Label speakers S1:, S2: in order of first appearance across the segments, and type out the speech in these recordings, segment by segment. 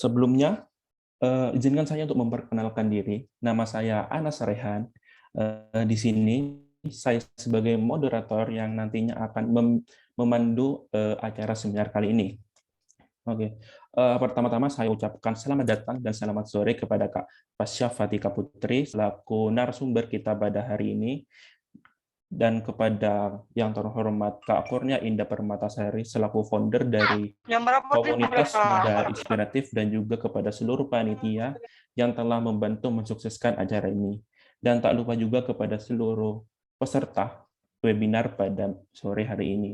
S1: Sebelumnya, izinkan saya untuk memperkenalkan diri. Nama saya Anas Rehan. Di sini saya sebagai moderator yang nantinya akan memandu acara seminar kali ini. Oke, pertama-tama saya ucapkan selamat datang dan selamat sore kepada Kak Pasya Fatika Putri selaku narasumber kita pada hari ini, dan kepada yang terhormat Kak Kurnia Indah Permatasari selaku founder dari
S2: Yang berapa
S1: komunitas muda inspiratif, dan juga kepada seluruh panitia yang telah membantu mensukseskan acara ini. Dan tak lupa juga kepada seluruh peserta webinar pada sore hari ini.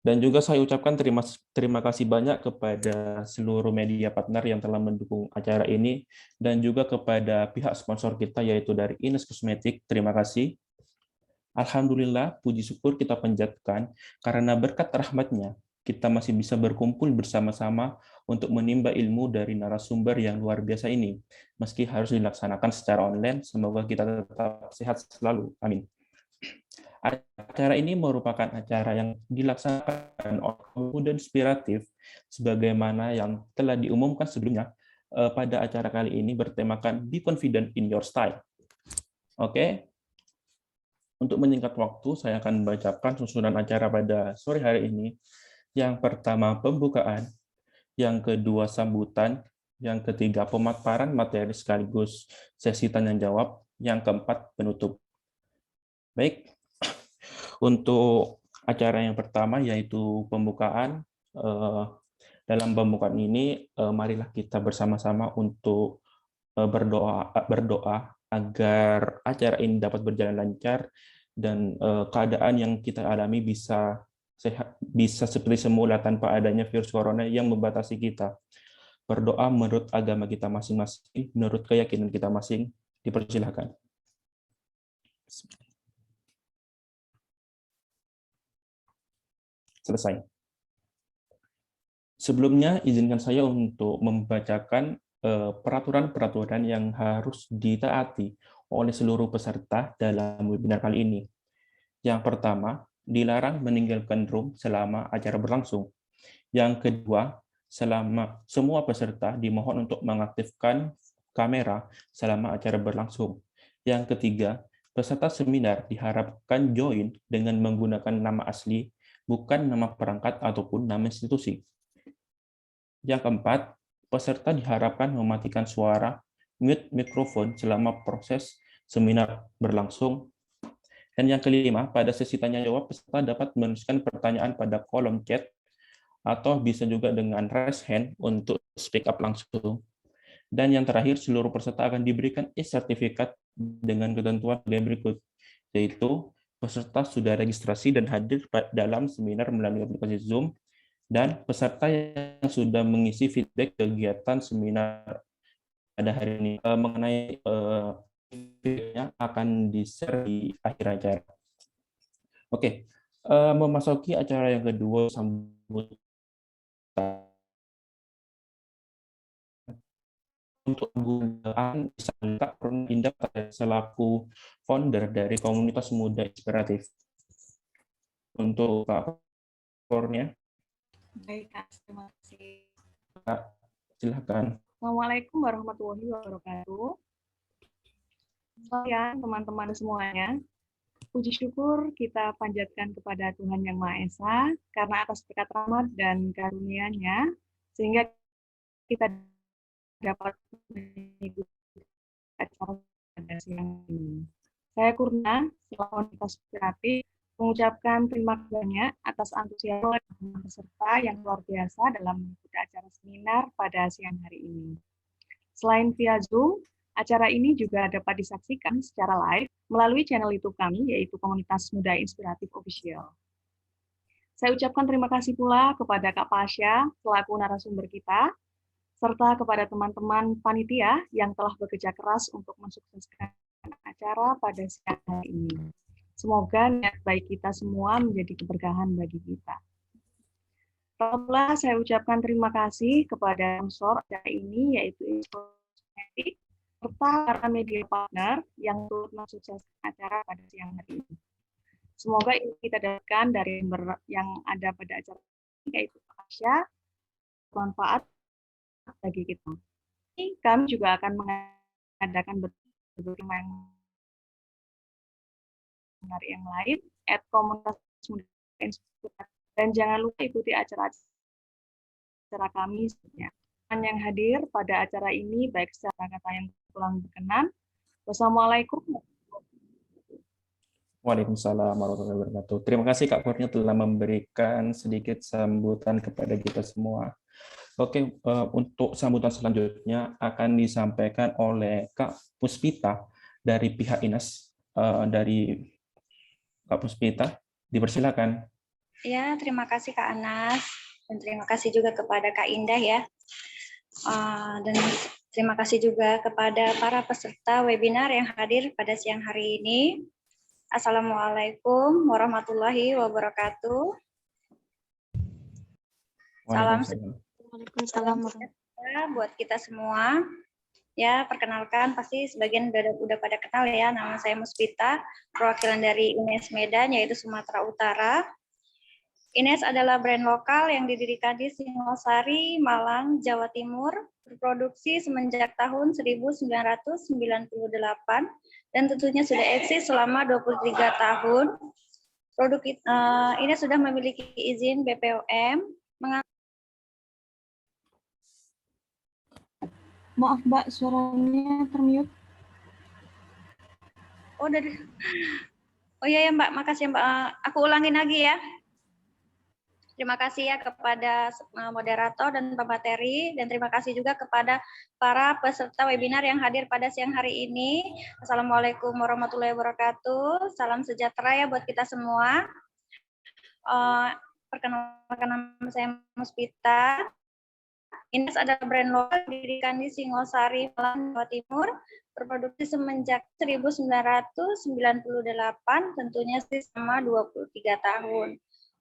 S1: Dan juga saya ucapkan terima kasih banyak kepada seluruh media partner yang telah mendukung acara ini, dan juga kepada pihak sponsor kita yaitu dari Ines Kosmetik. Terima kasih. Alhamdulillah, puji syukur kita panjatkan karena berkat rahmatnya kita masih bisa berkumpul bersama-sama untuk menimba ilmu dari narasumber yang luar biasa ini. Meski harus dilaksanakan secara online, semoga kita tetap sehat selalu. Amin. Acara ini merupakan acara yang dilaksanakan oleh Muda Inspiratif sebagaimana yang telah diumumkan sebelumnya. Pada acara kali ini bertemakan Be Confident in Your Style. Oke, untuk menyingkat waktu, saya akan membacakan susunan acara pada sore hari ini. Yang pertama, pembukaan. Yang kedua, sambutan. Yang ketiga, pemaparan materi sekaligus sesi tanya-jawab. Yang keempat, penutup. Baik, untuk acara yang pertama yaitu pembukaan. Dalam pembukaan ini, marilah kita bersama-sama untuk berdoa agar acara ini dapat berjalan lancar dan keadaan yang kita alami bisa sehat, bisa seperti semula tanpa adanya virus corona yang membatasi kita. Berdoa menurut agama kita masing-masing, menurut keyakinan kita masing. Dipersilakan. Selesai. Sebelumnya, izinkan saya untuk membacakan peraturan-peraturan yang harus ditaati oleh seluruh peserta dalam webinar kali ini. Yang pertama, dilarang meninggalkan room selama acara berlangsung. Yang kedua, semua peserta dimohon untuk mengaktifkan kamera selama acara berlangsung. Yang ketiga, peserta seminar diharapkan join dengan menggunakan nama asli, bukan nama perangkat ataupun nama institusi. Yang keempat, peserta diharapkan mematikan suara, mute mikrofon selama proses seminar berlangsung. Dan yang kelima, pada sesi tanya-jawab, peserta dapat menuliskan pertanyaan pada kolom chat, atau bisa juga dengan raise hand untuk speak up langsung. Dan yang terakhir, seluruh peserta akan diberikan e-sertifikat dengan ketentuan berikut, yaitu peserta sudah registrasi dan hadir dalam seminar melalui aplikasi Zoom, dan peserta yang sudah mengisi feedback kegiatan seminar pada hari ini mengenai feedbacknya akan di-share di akhir acara. Oke, memasuki acara yang kedua, sambutan. Untuk penggunaan Kak Indah selaku founder dari komunitas muda inspiratif. Untuk Kak Kurnia.
S2: Baik, Kak. Terima kasih.
S1: Kak, silakan.
S2: Assalamualaikum warahmatullahi wabarakatuh. Ya, teman-teman semuanya. Puji syukur kita panjatkan kepada Tuhan Yang Maha Esa karena atas berkat rahmat dan karunia-Nya sehingga kita dapat mengikuti acara pada siang ini. Saya Kurnia, selaku komunitas inspiratif, mengucapkan terima kasih banyak atas antusiasme peserta yang luar biasa dalam mengikuti acara seminar pada siang hari ini. Selain via Zoom, acara ini juga dapat disaksikan secara live melalui channel YouTube kami, yaitu Komunitas Muda Inspiratif Official. Saya ucapkan terima kasih pula kepada Kak Pasya, selaku narasumber kita, serta kepada teman-teman panitia yang telah bekerja keras untuk mensukseskan acara pada siang hari ini. Semoga niat baik kita semua menjadi keberkahan bagi kita. Pertama, saya ucapkan terima kasih kepada sponsor acara ini, yaitu Inspiratif, serta para media partner yang turut mensukseskan acara pada siang hari ini. Semoga ini kita dapatkan dari yang ada pada acara ini, yaitu Pasya, bermanfaat bagi kita. Kami juga akan mengadakan berbagai menarik yang lain, komunitas muda inspiratif, dan jangan lupa ikuti acara kami sebenarnya. Yang hadir pada acara ini baik secara kata yang kurang berkenan. Wassalamualaikum.
S1: Waalaikumsalam warahmatullahi wabarakatuh. Terima kasih Kak Kurnia telah memberikan sedikit sambutan kepada kita semua. Oke, untuk sambutan selanjutnya akan disampaikan oleh Kak Puspita dari pihak INES. Dari Kak Puspita, dipersilakan.
S3: Ya, terima kasih Kak Anas. Dan terima kasih juga kepada Kak Indah ya. Dan terima kasih juga kepada para peserta webinar yang hadir pada siang hari ini. Assalamualaikum warahmatullahi wabarakatuh. Salam sejahtera buat kita semua. Ya, perkenalkan pasti sebagian udah pada kenal ya, nama saya Muspita, perwakilan dari INES Medan yaitu Sumatera Utara. INES adalah brand lokal yang didirikan di Singosari, Malang, Jawa Timur, berproduksi semenjak tahun 1998 dan tentunya sudah eksis selama 23 tahun. Produk INES sudah memiliki izin BPOM.
S4: Maaf Mbak, suaranya termute.
S3: Oh iya ya Mbak, makasih Mbak. Aku ulangin lagi ya. Terima kasih ya kepada moderator dan pemateri, dan terima kasih juga kepada para peserta webinar yang hadir pada siang hari ini. Assalamualaikum warahmatullahi wabarakatuh. Salam sejahtera ya buat kita semua. Perkenalkan nama saya Muspita. INES adalah brand lokal didirikan di Singosari, Malang, Jawa Timur, berproduksi semenjak 1998, tentunya selama 23 tahun.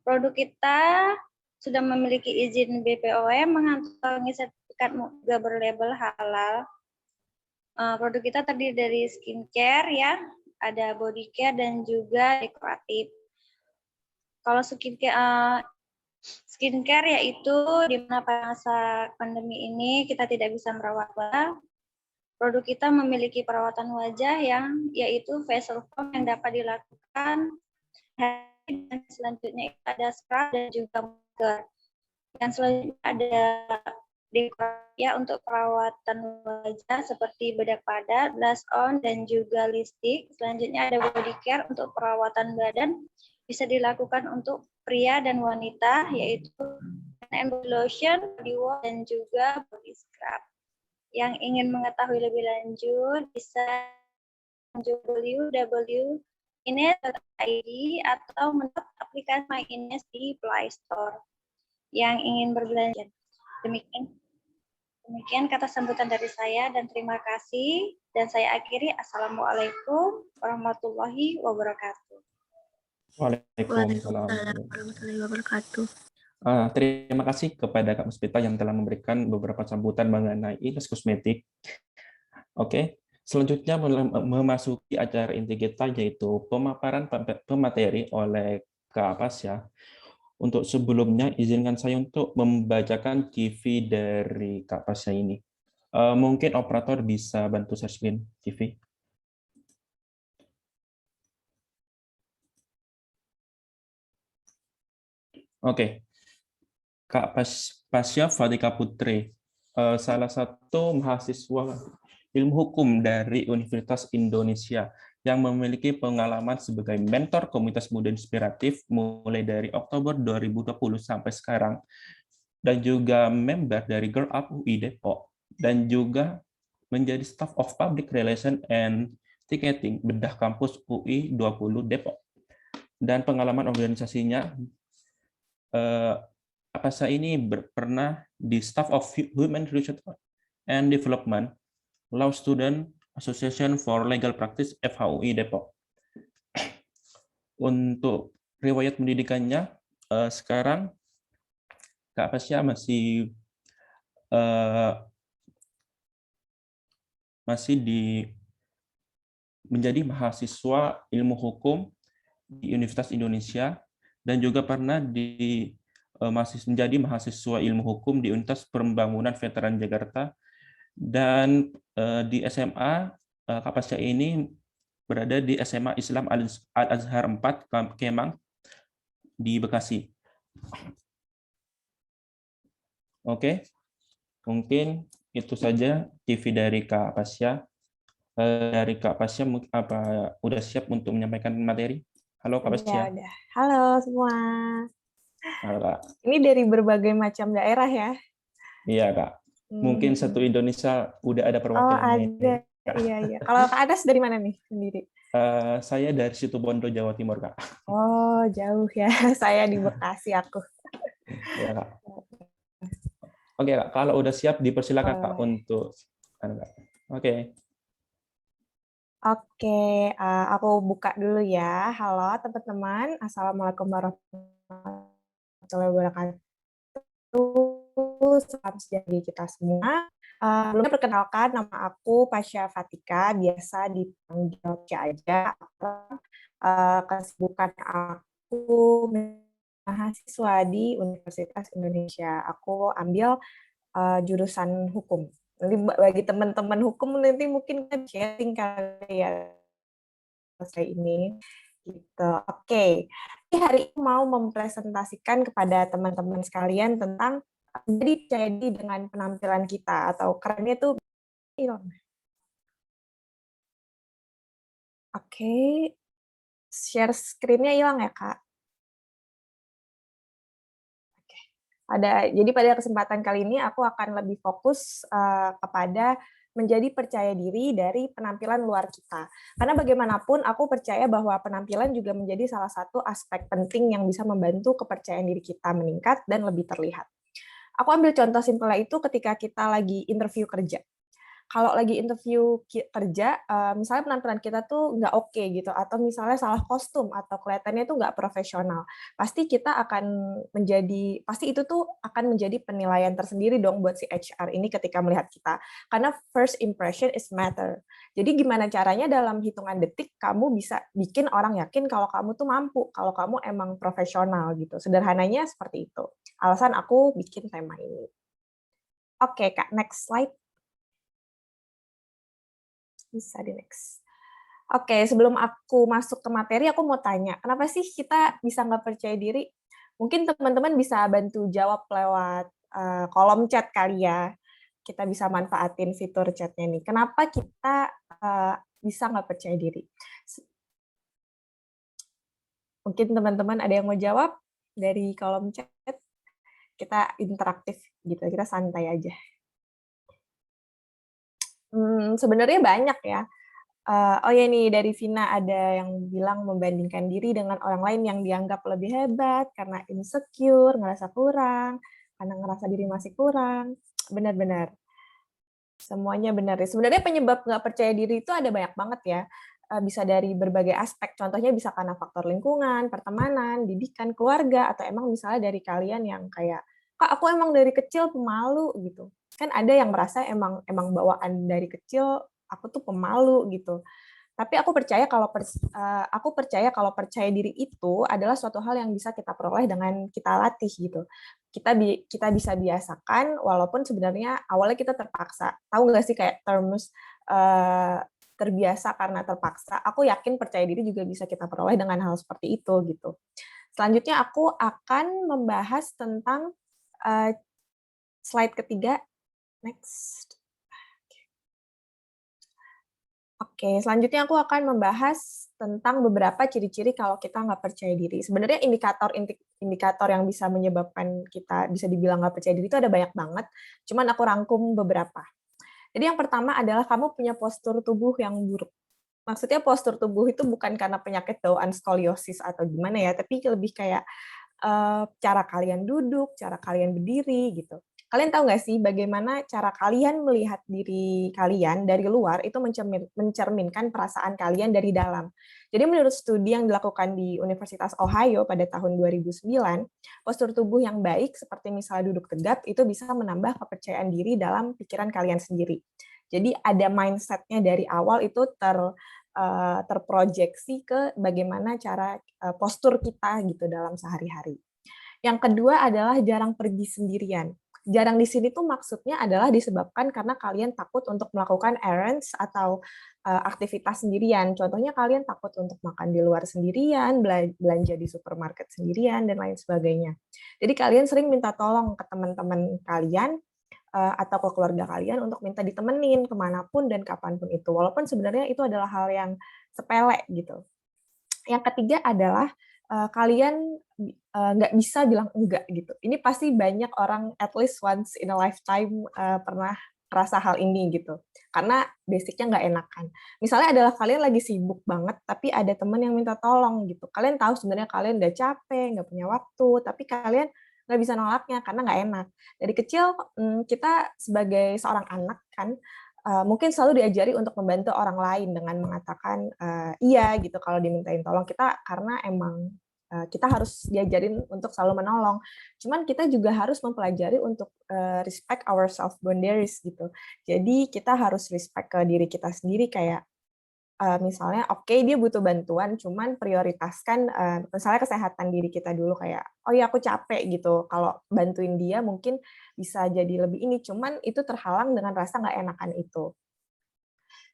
S3: Produk kita sudah memiliki izin BPOM, mengantongi sertifikat juga berlabel halal. Produk kita terdiri dari skincare ya, ada body care dan juga dekoratif. Kalau skincare yaitu di mana masa pandemi ini kita tidak bisa merawat wajah. Produk kita memiliki perawatan wajah yang yaitu facial foam yang dapat dilakukan. Dan selanjutnya ada scrub dan juga masker. Dan selanjutnya ada dekorasi ya untuk perawatan wajah seperti bedak padat, blush on dan juga lipstick. Selanjutnya ada body care untuk perawatan badan, bisa dilakukan untuk pria dan wanita yaitu hand lotion, body wash dan juga body scrub. Yang ingin mengetahui lebih lanjut bisa www.ines.id atau mendownload aplikasi My Ines di Play Store. Yang ingin berbelanja. Demikian kata sambutan dari saya dan terima kasih. Dan saya akhiri. Assalamualaikum warahmatullahi wabarakatuh.
S1: Waalaikumsalam
S5: warahmatullahi wabarakatuh.
S1: Terima kasih kepada Kak Muspita yang telah memberikan beberapa sambutan mengenai INES Kosmetik. Oke. Selanjutnya memasuki acara inti kita yaitu pemaparan pemateri oleh Kak Pasya. Untuk sebelumnya izinkan saya untuk membacakan CV dari Kak Pasya ini. Mungkin operator bisa bantu share screen CV. Oke. Kak Pasya Fatika Putri, salah satu mahasiswa Ilmu Hukum dari Universitas Indonesia yang memiliki pengalaman sebagai mentor komunitas muda inspiratif mulai dari Oktober 2020 sampai sekarang, dan juga member dari Girl Up UI Depok, dan juga menjadi Staff of Public Relations and Ticketing Bedah Kampus UI 20 Depok. Dan pengalaman organisasinya, Pasya ini pernah di Staff of Human Research and Development, Law Student Association for Legal Practice FHUI Depok. Untuk riwayat pendidikannya, sekarang Kak Pasya masih menjadi mahasiswa ilmu hukum di Universitas Indonesia dan juga pernah di menjadi mahasiswa ilmu hukum di Universitas Pembangunan Veteran Jakarta, dan di SMA Kak Pasya ini berada di SMA Islam Al-Azhar 4 Kemang di Bekasi. Oke, mungkin itu saja TV dari Kak Pasya. Dari Kak Pasya, apa udah siap untuk menyampaikan materi? Halo Kak Pasya.
S6: Udah. Halo semua.
S1: Halo Kak.
S6: Ini dari berbagai macam daerah ya?
S1: Iya Kak. Mungkin satu Indonesia udah ada perwakilannya.
S6: Oh ada. Iya. Kalau Kak Adas dari mana nih sendiri?
S1: Saya dari Situbondo, Jawa Timur Kak.
S6: Oh jauh ya. Saya di Bekasi aku.
S1: Ya Kak. Oke Kak, kalau udah siap dipersilakan Kak untuk Oke.
S6: Oke, aku buka dulu ya. Halo teman-teman, Assalamualaikum warahmatullahi wabarakatuh. Salam sejahtera kita semua. Sebelumnya perkenalkan, nama aku Pasya Fatika, biasa dipanggil Cia aja. Kesibukan aku mahasiswa di Universitas Indonesia. Aku ambil jurusan hukum. Nanti bagi teman-teman hukum nanti mungkin kan sharing kali ya selesai ini. Gitu. Oke. Hari ini mau mempresentasikan kepada teman-teman sekalian tentang jadi dengan penampilan kita atau kerennya tuh Oke. Share screen-nya hilang ya, Kak? Jadi pada kesempatan kali ini aku akan lebih fokus kepada menjadi percaya diri dari penampilan luar kita. Karena bagaimanapun aku percaya bahwa penampilan juga menjadi salah satu aspek penting yang bisa membantu kepercayaan diri kita meningkat dan lebih terlihat. Aku ambil contoh simpelnya itu ketika kita lagi interview kerja. Kalau lagi interview kerja, misalnya penampilan kita tuh nggak oke gitu, atau misalnya salah kostum, atau kelihatannya tuh nggak profesional, pasti itu tuh akan menjadi penilaian tersendiri dong buat si HR ini ketika melihat kita. Karena first impression is matter. Jadi gimana caranya dalam hitungan detik kamu bisa bikin orang yakin kalau kamu tuh mampu, kalau kamu emang profesional gitu. Sederhananya seperti itu. Alasan aku bikin tema ini. Oke, Kak, next slide. Bisa di next. Oke, sebelum aku masuk ke materi, aku mau tanya, kenapa sih kita bisa nggak percaya diri? Mungkin teman-teman bisa bantu jawab lewat kolom chat kali ya. Kita bisa manfaatin fitur chatnya nih. Kenapa kita bisa nggak percaya diri? Mungkin teman-teman ada yang mau jawab dari kolom chat? Kita interaktif gitu, kita santai aja. Sebenarnya banyak ya. Oh ya nih, dari Vina ada yang bilang membandingkan diri dengan orang lain yang dianggap lebih hebat karena insecure, ngerasa kurang, karena ngerasa diri masih kurang. Benar-benar. Semuanya benar. Sebenarnya penyebab nggak percaya diri itu ada banyak banget ya. Bisa dari berbagai aspek. Contohnya bisa karena faktor lingkungan, pertemanan, didikan, keluarga, atau emang misalnya dari kalian yang kayak, Kak, aku emang dari kecil pemalu gitu. Kan ada yang merasa emang bawaan dari kecil aku tuh pemalu gitu. Tapi aku percaya kalau percaya diri itu adalah suatu hal yang bisa kita peroleh dengan kita latih gitu. Kita bisa biasakan walaupun sebenarnya awalnya kita terpaksa. Tahu nggak sih kayak termus terbiasa karena terpaksa. Aku yakin percaya diri juga bisa kita peroleh dengan hal seperti itu gitu. Selanjutnya aku akan membahas tentang slide ketiga. Next. Oke, selanjutnya aku akan membahas tentang beberapa ciri-ciri kalau kita nggak percaya diri. Sebenarnya indikator yang bisa menyebabkan kita bisa dibilang nggak percaya diri itu ada banyak banget, cuman aku rangkum beberapa. Jadi yang pertama adalah kamu punya postur tubuh yang buruk. Maksudnya postur tubuh itu bukan karena penyakit bawaan skoliosis atau gimana ya, tapi lebih kayak cara kalian duduk, cara kalian berdiri gitu. Kalian tahu nggak sih bagaimana cara kalian melihat diri kalian dari luar itu mencerminkan perasaan kalian dari dalam. Jadi menurut studi yang dilakukan di Universitas Ohio pada tahun 2009, postur tubuh yang baik seperti misalnya duduk tegap itu bisa menambah kepercayaan diri dalam pikiran kalian sendiri. Jadi ada mindset-nya dari awal itu terprojeksi ke bagaimana cara postur kita gitu dalam sehari-hari. Yang kedua adalah jarang pergi sendirian. Jarang di sini tuh maksudnya adalah disebabkan karena kalian takut untuk melakukan errands atau aktivitas sendirian. Contohnya kalian takut untuk makan di luar sendirian, belanja di supermarket sendirian, dan lain sebagainya. Jadi kalian sering minta tolong ke teman-teman kalian atau ke keluarga kalian untuk minta ditemenin kemanapun dan kapanpun itu. Walaupun sebenarnya itu adalah hal yang sepele gitu. Yang ketiga adalah kalian nggak bisa bilang enggak gitu. Ini pasti banyak orang at least once in a lifetime pernah rasa hal ini gitu. Karena basicnya nggak enakan. Misalnya adalah kalian lagi sibuk banget, tapi ada teman yang minta tolong gitu. Kalian tahu sebenarnya kalian udah capek, nggak punya waktu, tapi kalian nggak bisa nolaknya karena nggak enak. Dari kecil kita sebagai seorang anak kan mungkin selalu diajari untuk membantu orang lain dengan mengatakan iya gitu kalau dimintain tolong kita, karena emang kita harus diajarin untuk selalu menolong. Cuman kita juga harus mempelajari untuk respect our self boundaries gitu. Jadi kita harus respect ke diri kita sendiri, kayak misalnya oke, dia butuh bantuan, cuman prioritaskan misalnya kesehatan diri kita dulu, kayak oh ya aku capek gitu, kalau bantuin dia mungkin bisa jadi lebih ini, cuman itu terhalang dengan rasa nggak enakan itu.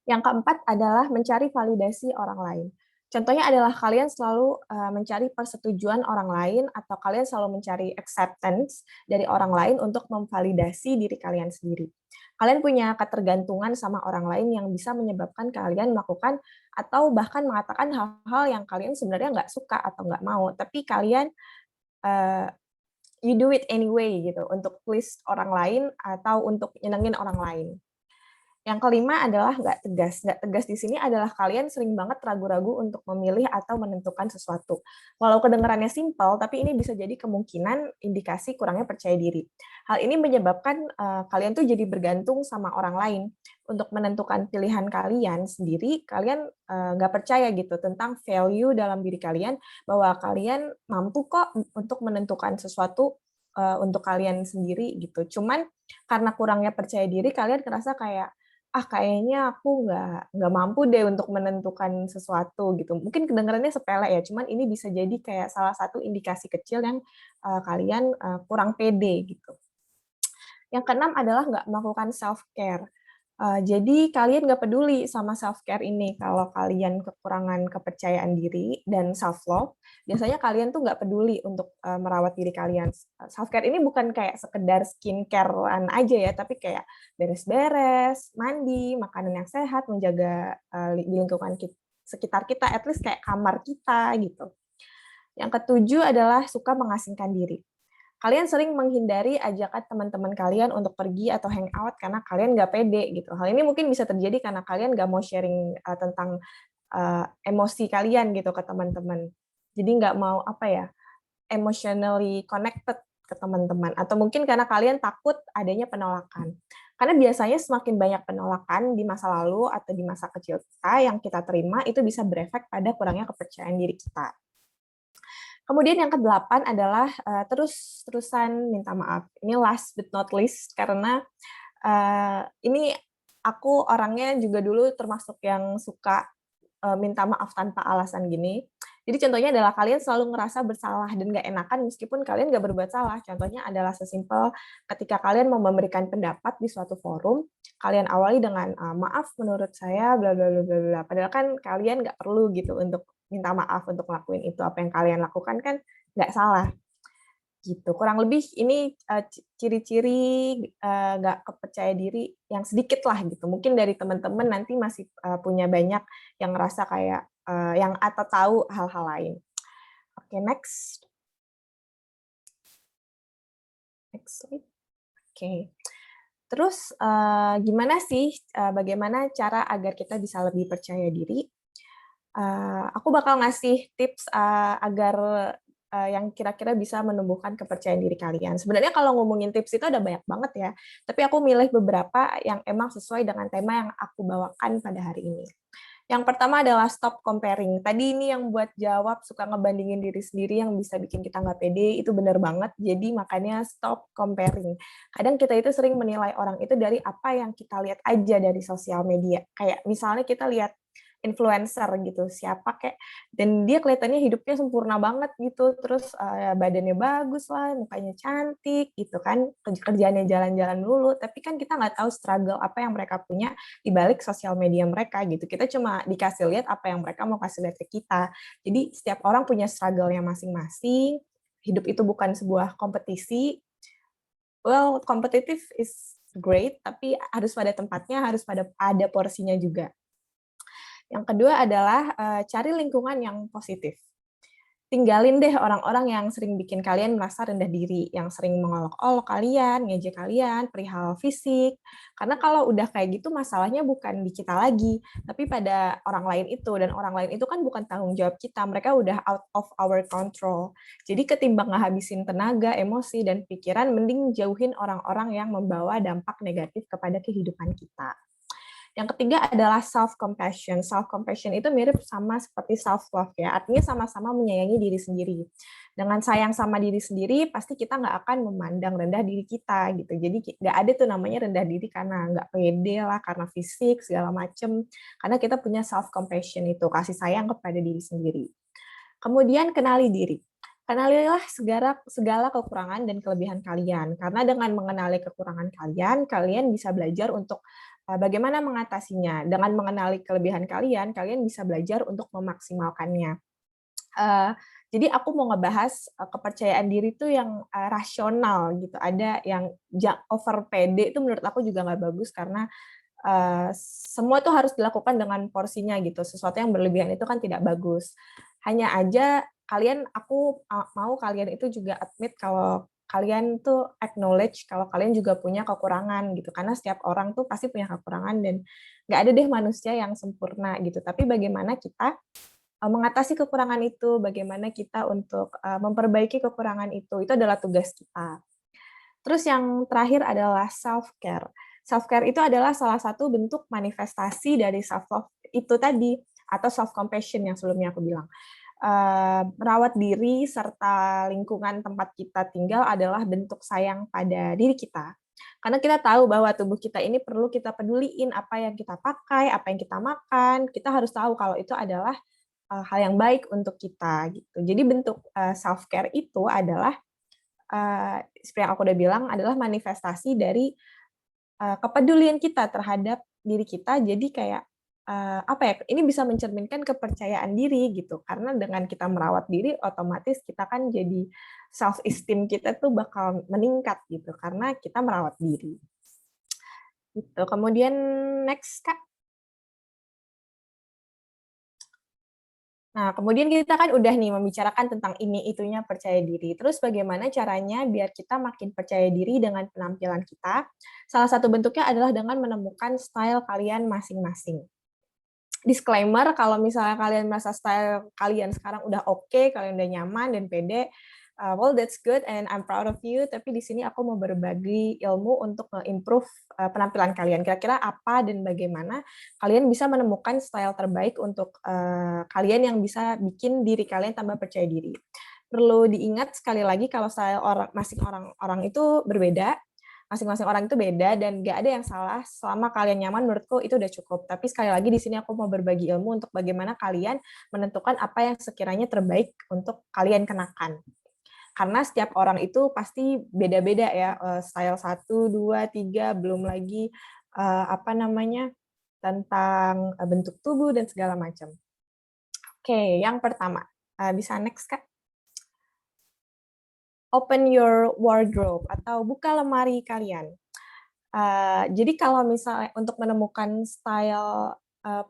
S6: Yang keempat adalah mencari validasi orang lain. Contohnya adalah kalian selalu mencari persetujuan orang lain, atau kalian selalu mencari acceptance dari orang lain untuk memvalidasi diri kalian sendiri. Kalian punya ketergantungan sama orang lain yang bisa menyebabkan kalian melakukan atau bahkan mengatakan hal-hal yang kalian sebenarnya nggak suka atau nggak mau, tapi kalian you do it anyway gitu, untuk please orang lain atau untuk nyenengin orang lain. Yang kelima adalah nggak tegas. Nggak tegas di sini adalah kalian sering banget ragu-ragu untuk memilih atau menentukan sesuatu. Walau kedengarannya simpel, tapi ini bisa jadi kemungkinan indikasi kurangnya percaya diri. Hal ini menyebabkan kalian tuh jadi bergantung sama orang lain. Untuk menentukan pilihan kalian sendiri, kalian nggak percaya gitu tentang value dalam diri kalian, bahwa kalian mampu kok untuk menentukan sesuatu untuk kalian sendiri gitu. Cuman karena kurangnya percaya diri, kalian ngerasa kayak kayaknya aku nggak mampu deh untuk menentukan sesuatu gitu. Mungkin kedengarannya sepele ya, cuman ini bisa jadi kayak salah satu indikasi kecil yang kalian kurang pede gitu. Yang keenam adalah nggak melakukan self-care. Jadi kalian nggak peduli sama self-care ini. Kalau kalian kekurangan kepercayaan diri dan self-love, biasanya kalian tuh nggak peduli untuk merawat diri kalian. Self-care ini bukan kayak sekedar skincare-an aja ya, tapi kayak beres-beres, mandi, makanan yang sehat, menjaga di lingkungan sekitar kita, at least kayak kamar kita gitu. Yang ketujuh adalah suka mengasingkan diri. Kalian sering menghindari ajakan teman-teman kalian untuk pergi atau hangout karena kalian nggak pede gitu. Hal ini mungkin bisa terjadi karena kalian nggak mau sharing tentang emosi kalian gitu ke teman-teman. Jadi nggak mau emotionally connected ke teman-teman. Atau mungkin karena kalian takut adanya penolakan. Karena biasanya semakin banyak penolakan di masa lalu atau di masa kecil kita yang kita terima, itu bisa berefek pada kurangnya kepercayaan diri kita. Kemudian yang ke-8 adalah terus-terusan minta maaf. Ini last but not least, karena ini aku orangnya juga dulu termasuk yang suka minta maaf tanpa alasan gini. Jadi contohnya adalah kalian selalu ngerasa bersalah dan nggak enakan meskipun kalian nggak berbuat salah. Contohnya adalah sesimpel ketika kalian mau memberikan pendapat di suatu forum, kalian awali dengan maaf menurut saya bla bla bla bla. Padahal kan kalian nggak perlu gitu untuk minta maaf untuk ngelakuin itu. Apa yang kalian lakukan kan nggak salah. Gitu. Kurang lebih ini ciri-ciri nggak kepercaya diri yang sedikit lah gitu. Mungkin dari teman-teman nanti masih punya banyak yang ngerasa kayak yang atau tahu hal-hal lain. Oke, next. Next slide. Oke. Terus gimana sih bagaimana cara agar kita bisa lebih percaya diri? Aku bakal ngasih tips agar yang kira-kira bisa menumbuhkan kepercayaan diri kalian. Sebenarnya kalau ngomongin tips itu ada banyak banget ya, tapi aku milih beberapa yang emang sesuai dengan tema yang aku bawakan pada hari ini. Yang pertama adalah stop comparing. Tadi ini yang buat jawab suka ngebandingin diri sendiri yang bisa bikin kita nggak pede, itu benar banget. Jadi makanya stop comparing. Kadang kita itu sering menilai orang itu dari apa yang kita lihat aja dari sosial media. Kayak misalnya kita lihat influencer gitu, siapa kayak, dan dia kelihatannya hidupnya sempurna banget gitu, terus badannya bagus lah, mukanya cantik gitu kan, kerjaannya jalan-jalan dulu, tapi kan kita nggak tahu struggle apa yang mereka punya di balik sosial media mereka gitu. Kita cuma dikasih lihat apa yang mereka mau kasih lihat ke kita. Jadi setiap orang punya struggle-nya masing-masing. Hidup itu bukan sebuah kompetisi. Well, competitive is great, tapi harus pada tempatnya, harus pada ada porsinya juga. Yang kedua adalah cari lingkungan yang positif. Tinggalin deh orang-orang yang sering bikin kalian merasa rendah diri, yang sering mengolok-olok kalian, ngejek kalian, perihal fisik. Karena kalau udah kayak gitu, masalahnya bukan di kita lagi, tapi pada orang lain itu. Dan orang lain itu kan bukan tanggung jawab kita, mereka udah out of our control. Jadi ketimbang ngehabisin tenaga, emosi, dan pikiran, mending jauhin orang-orang yang membawa dampak negatif kepada kehidupan kita. Yang ketiga adalah self-compassion. Self-compassion itu mirip sama seperti self-love ya, artinya sama-sama menyayangi diri sendiri. Dengan sayang sama diri sendiri, pasti kita nggak akan memandang rendah diri kita gitu. Jadi nggak ada tuh namanya rendah diri karena nggak pede lah, karena fisik, segala macem. Karena kita punya self-compassion itu, kasih sayang kepada diri sendiri. Kemudian kenali diri. Kenalilah segala kekurangan dan kelebihan kalian. Karena dengan mengenali kekurangan kalian, kalian bisa belajar untuk bagaimana mengatasinya. Dengan mengenali kelebihan kalian, kalian bisa belajar untuk memaksimalkannya. Jadi aku mau ngebahas kepercayaan diri itu yang rasional gitu. Ada yang over pede itu menurut aku juga nggak bagus karena semua itu harus dilakukan dengan porsinya gitu. Sesuatu yang berlebihan itu kan tidak bagus. Hanya aja aku mau kalian itu juga admit kalau kalian tuh acknowledge kalau kalian juga punya kekurangan gitu. Karena setiap orang tuh pasti punya kekurangan dan nggak ada deh manusia yang sempurna gitu. Tapi bagaimana kita mengatasi kekurangan itu, bagaimana kita untuk memperbaiki kekurangan itu adalah tugas kita. Terus yang terakhir adalah self-care. Self-care itu adalah salah satu bentuk manifestasi dari self-love itu tadi, atau self-compassion yang sebelumnya aku bilang. Merawat diri serta lingkungan tempat kita tinggal adalah bentuk sayang pada diri kita. Karena kita tahu bahwa tubuh kita ini perlu kita peduliin apa yang kita pakai, apa yang kita makan. Kita harus tahu kalau itu adalah hal yang baik untuk kita. Gitu. Jadi bentuk self-care itu adalah seperti yang aku udah bilang adalah manifestasi dari kepedulian kita terhadap diri kita. Jadi kayak apa ya? Ini bisa mencerminkan kepercayaan diri gitu. Karena dengan kita merawat diri, otomatis kita kan jadi self esteem kita tuh bakal meningkat gitu karena kita merawat diri. Gitu. Kemudian next Kak. Nah, kemudian kita kan udah nih membicarakan tentang ini itunya percaya diri. Terus bagaimana caranya biar kita makin percaya diri dengan penampilan kita? Salah satu bentuknya adalah dengan menemukan style kalian masing-masing. Disclaimer, kalau misalnya kalian merasa style kalian sekarang udah oke, kalian udah nyaman dan pede, well that's good and I'm proud of you, tapi di sini aku mau berbagi ilmu untuk improve penampilan kalian. Kira-kira apa dan bagaimana kalian bisa menemukan style terbaik untuk kalian yang bisa bikin diri kalian tambah percaya diri. Perlu diingat sekali lagi kalau style orang itu berbeda, masing-masing orang itu beda dan gak ada yang salah. Selama kalian nyaman, menurutku itu udah cukup. Tapi sekali lagi di sini aku mau berbagi ilmu untuk bagaimana kalian menentukan apa yang sekiranya terbaik untuk kalian kenakan. Karena setiap orang itu pasti beda-beda ya, style 1, 2, 3, belum lagi tentang bentuk tubuh dan segala macam. Oke, yang pertama, bisa next Kak. Open your wardrobe atau buka lemari kalian. Jadi kalau misalnya untuk menemukan style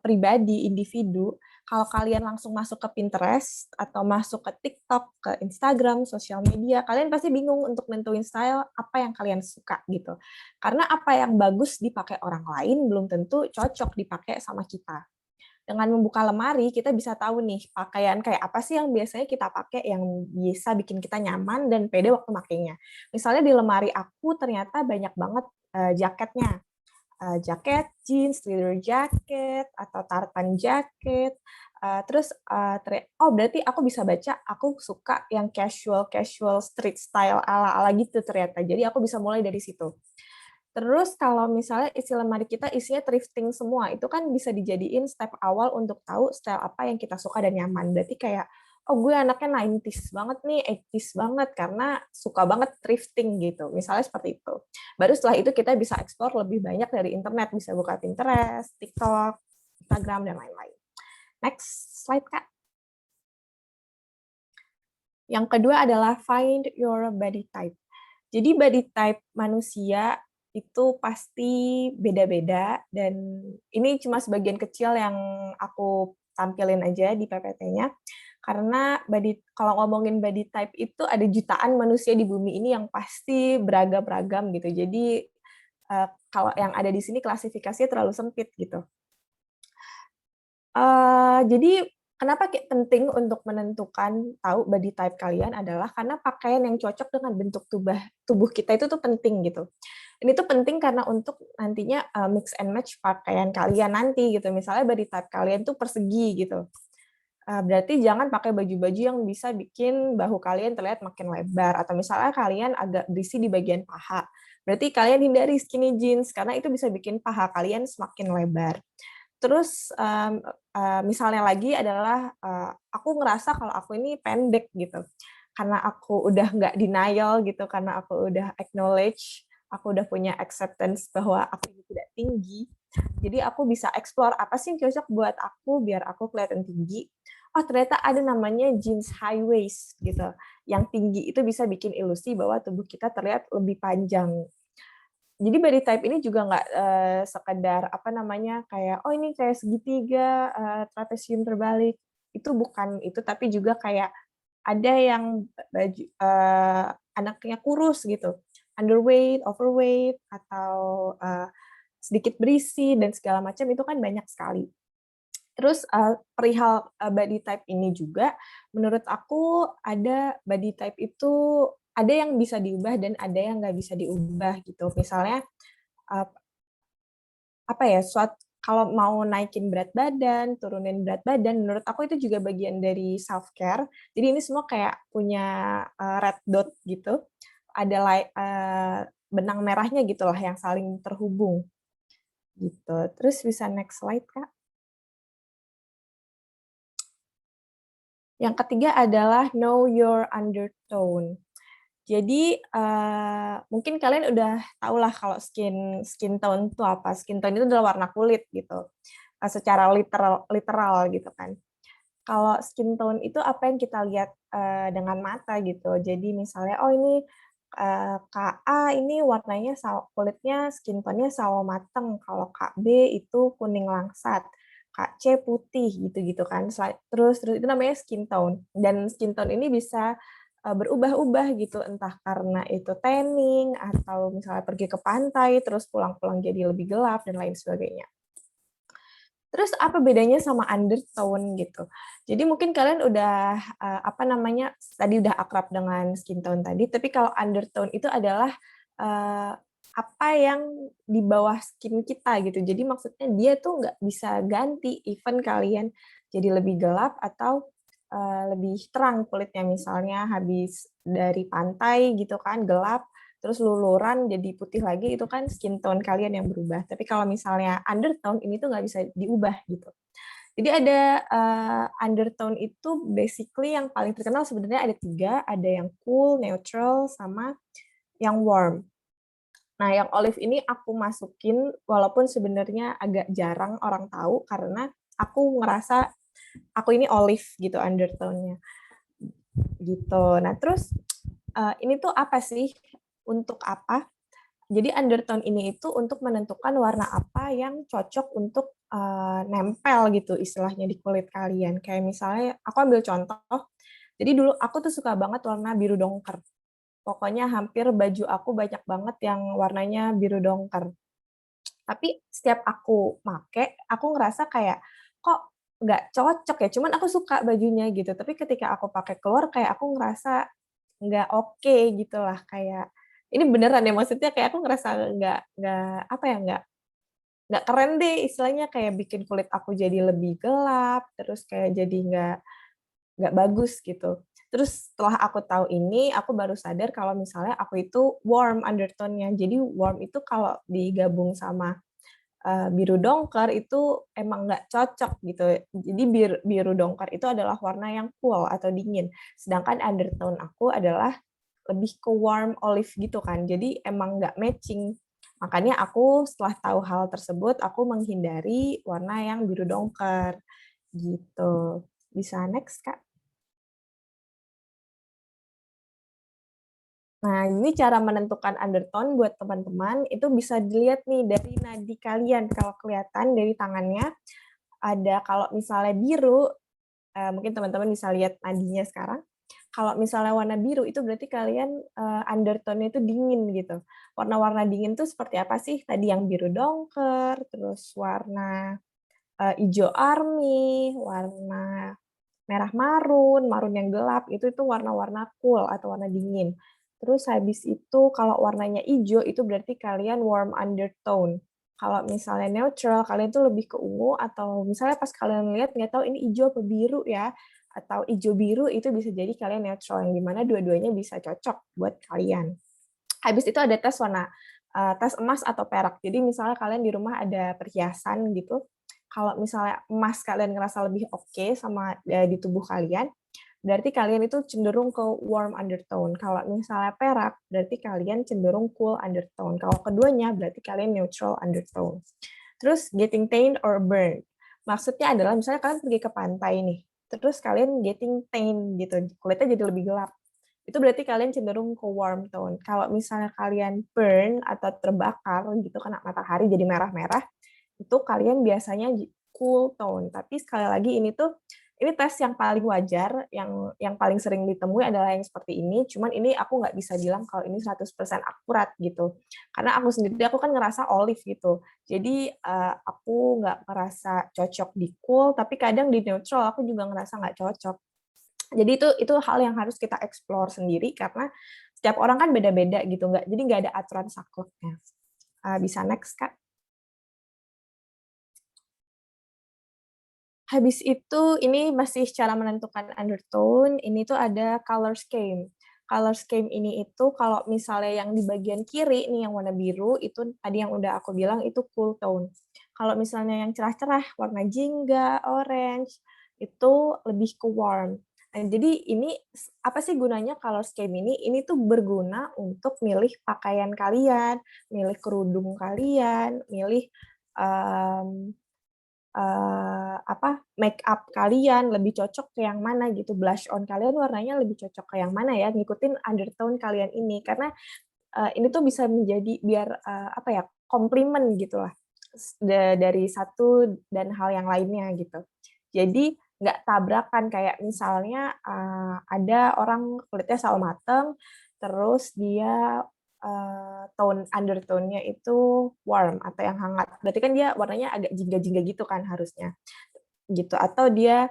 S6: pribadi individu, kalau kalian langsung masuk ke Pinterest atau masuk ke TikTok, ke Instagram, sosial media, kalian pasti bingung untuk nentuin style apa yang kalian suka gitu. Karena apa yang bagus dipakai orang lain belum tentu cocok dipakai sama kita. Dengan membuka lemari, kita bisa tahu nih pakaian kayak apa sih yang biasanya kita pakai yang bisa bikin kita nyaman dan pede waktu makainya. Misalnya di lemari aku ternyata banyak banget jaketnya. Jaket jeans, leather jacket, atau tartan jacket. Berarti aku bisa baca, aku suka yang casual street style ala-ala gitu ternyata. Jadi aku bisa mulai dari situ. Terus kalau misalnya isi lemari kita isinya thrifting semua, itu kan bisa dijadiin step awal untuk tahu style apa yang kita suka dan nyaman. Berarti kayak, oh gue anaknya 90s banget nih, 80s banget, karena suka banget thrifting gitu. Misalnya seperti itu. Baru setelah itu kita bisa explore lebih banyak dari internet, bisa buka Pinterest, TikTok, Instagram, dan lain-lain. Next slide, Kak. Yang kedua adalah find your body type. Jadi body type manusia itu pasti beda-beda, dan ini cuma sebagian kecil yang aku tampilin aja di PPT-nya, karena kalau ngomongin body type itu ada jutaan manusia di bumi ini yang pasti beragam-ragam gitu. Jadi kalau yang ada di sini klasifikasinya terlalu sempit gitu. Jadi kenapa penting untuk menentukan tahu body type kalian adalah karena pakaian yang cocok dengan bentuk tubuh kita itu tuh penting gitu. Ini tuh penting karena untuk nantinya mix and match pakaian kalian nanti gitu. Misalnya body type kalian tuh persegi gitu. Berarti jangan pakai baju-baju yang bisa bikin bahu kalian terlihat makin lebar. Atau misalnya kalian agak berisi di bagian paha. Berarti kalian hindari skinny jeans karena itu bisa bikin paha kalian semakin lebar. Terus misalnya lagi adalah aku ngerasa kalau aku ini pendek gitu. Karena aku udah nggak denial gitu, karena aku udah acknowledge, aku udah punya acceptance bahwa aku ini tidak tinggi. Jadi aku bisa explore apa sih yang cocok buat aku biar aku kelihatan tinggi. Oh ternyata ada namanya jeans high waist gitu. Yang tinggi itu bisa bikin ilusi bahwa tubuh kita terlihat lebih panjang. Jadi body type ini juga nggak sekedar apa namanya kayak oh ini kayak segitiga, trapesium terbalik, itu bukan itu, tapi juga kayak ada yang baju anaknya kurus gitu, underweight, overweight, atau sedikit berisi dan segala macam, itu kan banyak sekali. Terus perihal body type ini juga, menurut aku ada body type itu ada yang bisa diubah dan ada yang nggak bisa diubah gitu. Misalnya apa ya, kalau mau naikin berat badan, turunin berat badan, menurut aku itu juga bagian dari self care. Jadi ini semua kayak punya red dot gitu, ada benang merahnya gitulah yang saling terhubung gitu. Terus bisa next slide, Kak. Yang ketiga adalah know your undertone. Jadi mungkin kalian udah tahu lah kalau skin tone itu apa. Skin tone itu adalah warna kulit gitu. Secara literal gitu kan. Kalau skin tone itu apa yang kita lihat dengan mata gitu. Jadi misalnya oh ini Kak A ini warnanya kulitnya skin tone-nya sawo mateng. Kalau Kak B itu kuning langsat. Kak C putih gitu-gitu kan. Terus itu namanya skin tone. Dan skin tone ini bisa berubah-ubah gitu, entah karena itu tanning atau misalnya pergi ke pantai terus pulang-pulang jadi lebih gelap dan lain sebagainya. Terus apa bedanya sama undertone gitu? Jadi mungkin kalian udah apa namanya tadi udah akrab dengan skin tone tadi, tapi kalau undertone itu adalah apa yang di bawah skin kita gitu. Jadi maksudnya dia tuh nggak bisa ganti even kalian jadi lebih gelap atau lebih terang kulitnya, misalnya habis dari pantai gitu kan gelap terus luluran jadi putih lagi, itu kan skin tone kalian yang berubah. Tapi kalau misalnya undertone ini tuh nggak bisa diubah gitu. Jadi ada undertone itu basically yang paling terkenal sebenarnya ada 3, ada yang cool, neutral, sama yang warm. Nah, yang olive ini aku masukin walaupun sebenarnya agak jarang orang tahu karena aku ngerasa aku ini olive gitu undertone-nya gitu. Nah terus ini tuh apa sih, untuk apa? Jadi undertone ini itu untuk menentukan warna apa yang cocok untuk nempel gitu istilahnya di kulit kalian. Kayak misalnya aku ambil contoh, jadi dulu aku tuh suka banget warna biru dongker. Pokoknya hampir baju aku banyak banget yang warnanya biru dongker. Tapi setiap aku make, aku ngerasa kayak, kok nggak cocok ya, cuman aku suka bajunya gitu. Tapi ketika aku pakai keluar, kayak aku ngerasa nggak oke gitu lah. Kayak, ini beneran ya, maksudnya kayak aku ngerasa nggak apa ya, nggak keren deh istilahnya, kayak bikin kulit aku jadi lebih gelap, terus kayak jadi nggak bagus gitu. Terus setelah aku tahu ini, aku baru sadar kalau misalnya aku itu warm undertone-nya. Jadi warm itu kalau digabung sama biru dongker itu emang nggak cocok gitu. Jadi biru dongker itu adalah warna yang cool atau dingin. Sedangkan undertone aku adalah lebih ke warm olive gitu kan. Jadi emang nggak matching. Makanya aku setelah tahu hal tersebut, aku menghindari warna yang biru dongker gitu. Bisa next, Kak. Nah, ini cara menentukan undertone buat teman-teman, itu bisa dilihat nih dari nadi kalian. Kalau kelihatan dari tangannya, ada kalau misalnya biru, mungkin teman-teman bisa lihat nadinya sekarang. Kalau misalnya warna biru, itu berarti kalian undertone-nya itu dingin gitu. Warna-warna dingin itu seperti apa sih? Tadi yang biru dongker, terus warna hijau army, warna merah marun, marun yang gelap, itu warna-warna cool atau warna dingin. Terus habis itu kalau warnanya hijau itu berarti kalian warm undertone. Kalau misalnya neutral, kalian tuh lebih ke ungu atau misalnya pas kalian lihat nggak tahu ini hijau apa biru ya, atau hijau biru itu bisa jadi kalian neutral yang dimana dua-duanya bisa cocok buat kalian. Habis itu ada tes warna, tes emas atau perak. Jadi misalnya kalian di rumah ada perhiasan gitu, kalau misalnya emas kalian ngerasa lebih oke sama di tubuh kalian, berarti kalian itu cenderung ke warm undertone. Kalau misalnya perak, berarti kalian cenderung cool undertone. Kalau keduanya, berarti kalian neutral undertone. Terus getting tan or burn. Maksudnya adalah misalnya kalian pergi ke pantai nih, terus kalian getting tan gitu, kulitnya jadi lebih gelap. Itu berarti kalian cenderung ke warm tone. Kalau misalnya kalian burn atau terbakar gitu kena matahari jadi merah-merah, itu kalian biasanya cool tone. Tapi sekali lagi ini tes yang paling wajar, yang paling sering ditemui adalah yang seperti ini. Cuman ini aku nggak bisa bilang kalau ini 100% akurat gitu. Karena aku sendiri aku kan ngerasa olive gitu. Jadi aku nggak ngerasa cocok di cool, tapi kadang di neutral aku juga ngerasa nggak cocok. Jadi itu hal yang harus kita explore sendiri karena setiap orang kan beda-beda gitu, jadi nggak ada aturan sakleknya. Bisa next, Kak. Habis itu ini masih cara menentukan undertone, ini tuh ada color scheme. Color scheme ini itu kalau misalnya yang di bagian kiri nih yang warna biru itu tadi yang udah aku bilang itu cool tone. Kalau misalnya yang cerah-cerah warna jingga, orange itu lebih ke warm. Nah, jadi ini apa sih gunanya color scheme ini? Ini tuh berguna untuk milih pakaian kalian, milih kerudung kalian, milih make up kalian lebih cocok ke yang mana gitu, blush on kalian warnanya lebih cocok ke yang mana ya, ngikutin undertone kalian ini. Karena ini tuh bisa menjadi biar komplimen gitu lah dari satu dan hal yang lainnya gitu. Jadi nggak tabrakan kayak misalnya ada orang kulitnya sawo mateng, terus dia undertone-nya itu warm atau yang hangat. Berarti kan dia warnanya agak jingga-jingga gitu kan harusnya. Gitu. Atau dia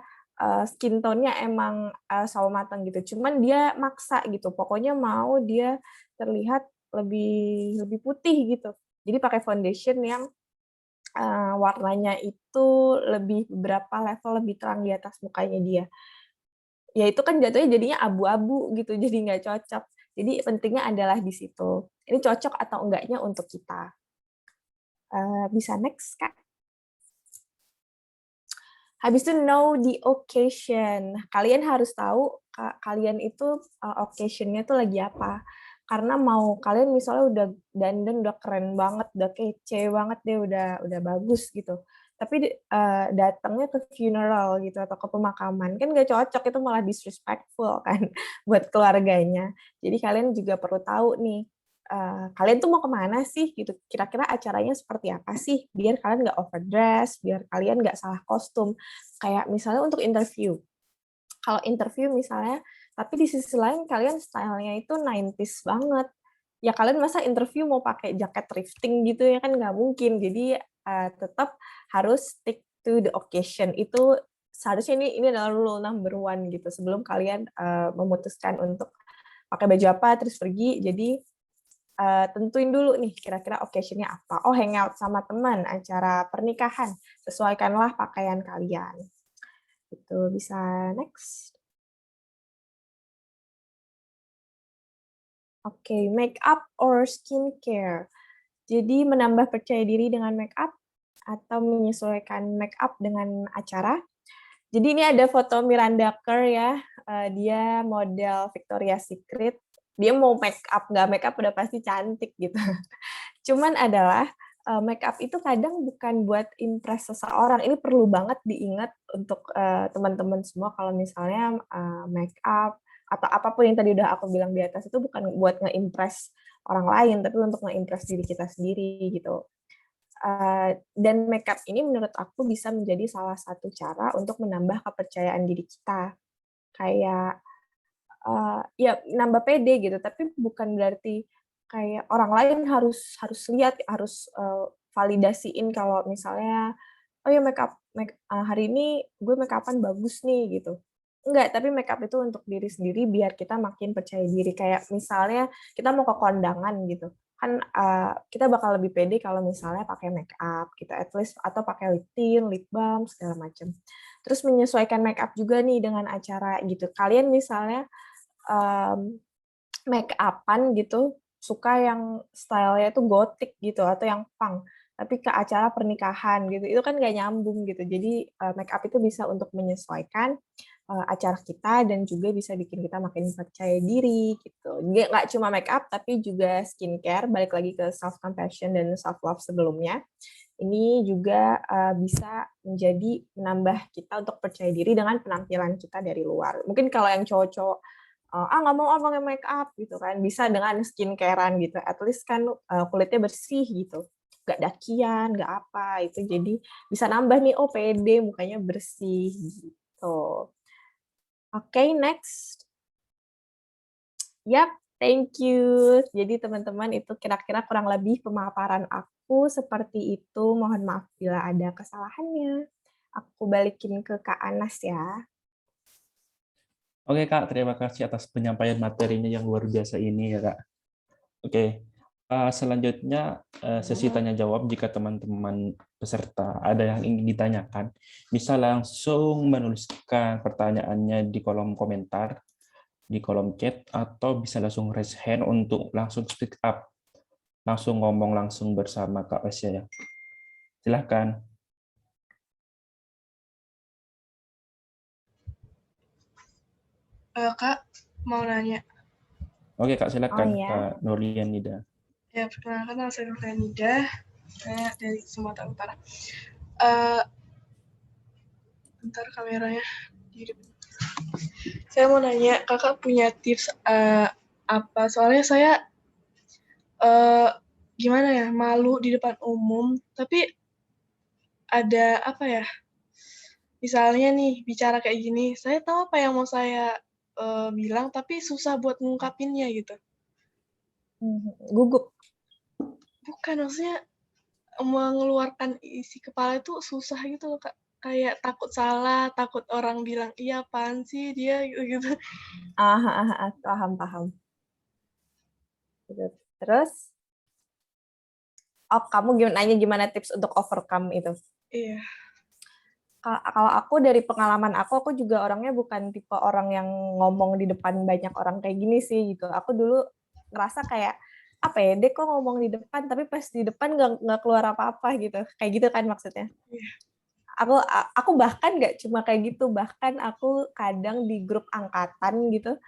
S6: skin tone-nya emang sawo matang gitu. Cuman dia maksa gitu. Pokoknya mau dia terlihat lebih lebih putih gitu. Jadi pakai foundation yang warnanya itu lebih beberapa level lebih terang di atas mukanya dia. Ya itu kan jatuhnya jadinya abu-abu gitu, jadi nggak cocok. Jadi pentingnya adalah di situ. Ini cocok atau enggaknya untuk kita. Bisa next, Kak. Habis itu know the occasion. Kalian harus tahu kalian itu occasion-nya tuh lagi apa. Karena mau kalian misalnya udah dandan udah keren banget, udah kece banget deh, udah bagus gitu. Tapi datangnya ke funeral gitu atau ke pemakaman kan nggak cocok, itu malah disrespectful kan buat keluarganya. Jadi kalian juga perlu tahu nih kalian tuh mau kemana sih gitu, kira-kira acaranya seperti apa sih biar kalian nggak overdress, biar kalian nggak salah kostum. Kayak misalnya untuk interview, kalau interview misalnya tapi di sisi lain kalian stylenya itu 90s banget ya, kalian masa interview mau pakai jaket thrifting gitu ya kan nggak mungkin. Jadi tetap harus stick to the occasion. Itu seharusnya ini adalah rule number one gitu sebelum kalian memutuskan untuk pakai baju apa terus pergi. Jadi tentuin dulu nih kira-kira occasion-nya apa. Oh, hangout sama teman, acara pernikahan, sesuaikanlah pakaian kalian. Itu bisa next. Oke, make up or skincare. Jadi menambah percaya diri dengan make up atau menyesuaikan make up dengan acara. Jadi ini ada foto Miranda Kerr ya, dia model Victoria's Secret. Dia mau make up, nggak make up udah pasti cantik gitu. Cuman adalah make up itu kadang bukan buat impress seseorang. Ini perlu banget diingat untuk teman-teman semua kalau misalnya make up atau apapun yang tadi udah aku bilang di atas itu bukan buat nge-impress orang lain, tapi untuk nge-impress diri kita sendiri gitu. Dan makeup ini menurut aku bisa menjadi salah satu cara untuk menambah kepercayaan diri kita. Kayak ya nambah pede gitu, tapi bukan berarti kayak orang lain harus lihat, harus validasiin kalau misalnya, "Oh ya hari ini gue make-up-an bagus nih," gitu. Enggak, tapi makeup itu untuk diri sendiri biar kita makin percaya diri. Kayak misalnya kita mau ke kondangan gitu, kan kita bakal lebih pede kalau misalnya pakai makeup gitu, at least atau pakai lip tint, lip balm, segala macam. Terus menyesuaikan makeup juga nih dengan acara gitu. Kalian misalnya make up-an gitu, suka yang style-nya itu gothic gitu atau yang punk, tapi ke acara pernikahan gitu, itu kan nggak nyambung gitu. Jadi, make up itu bisa untuk menyesuaikan, acara kita dan juga bisa bikin kita makin percaya diri gitu. Nggak cuma make up, tapi juga skincare, balik lagi ke self compassion dan self love sebelumnya. Ini juga, bisa menjadi menambah kita untuk percaya diri dengan penampilan kita dari luar. Mungkin kalau yang cowok-cowok nggak mau pakai make up gitu kan, bisa dengan skincare-an gitu, at least kan kulitnya bersih gitu, nggak dakian, nggak apa, itu jadi bisa nambah nih, oh pede, mukanya bersih gitu. Oke, next. Yap, thank you. Jadi teman-teman itu kira-kira kurang lebih pemaparan aku seperti itu, mohon maaf bila ada kesalahannya. Aku balikin ke Kak Anas ya.
S1: Oke, Kak, terima kasih atas penyampaian materinya yang luar biasa ini ya, Kak. Oke, selanjutnya sesi tanya jawab. Jika teman-teman peserta ada yang ingin ditanyakan, bisa langsung menuliskan pertanyaannya di kolom komentar, di kolom chat, atau bisa langsung raise hand untuk langsung speak up, langsung ngomong langsung bersama Kak Wesya ya. Silahkan.
S7: Kak, mau nanya.
S1: Oke, Kak, silakan.
S6: Oh, ya.
S1: Kak Nurlianida.
S7: Ya, perkenalkan nama saya Nurlianida, saya dari Sumatera Utara. Bentar kameranya. Saya mau nanya, kakak punya tips apa? Soalnya saya gimana ya, malu di depan umum, tapi ada apa ya? Misalnya nih bicara kayak gini, saya tahu apa yang mau saya bilang, tapi susah buat ngungkapinnya gitu.
S6: Gugup.
S7: Bukan, maksudnya mengeluarkan isi kepala itu susah gitu loh, Kak. Kayak takut salah, takut orang bilang, "Iya, apaan sih dia?" gitu.
S6: Paham. Gitu. Terus, kamu nanya gimana tips untuk overcome itu?
S7: Iya.
S6: Kalau aku dari pengalaman aku juga orangnya bukan tipe orang yang ngomong di depan banyak orang kayak gini sih gitu. Aku dulu ngerasa kayak apa ya, dek kok ngomong di depan tapi pas di depan nggak keluar apa-apa gitu. Kayak gitu kan maksudnya.
S7: Iya.
S6: Aku bahkan nggak cuma kayak gitu, bahkan aku kadang di grup angkatan gitu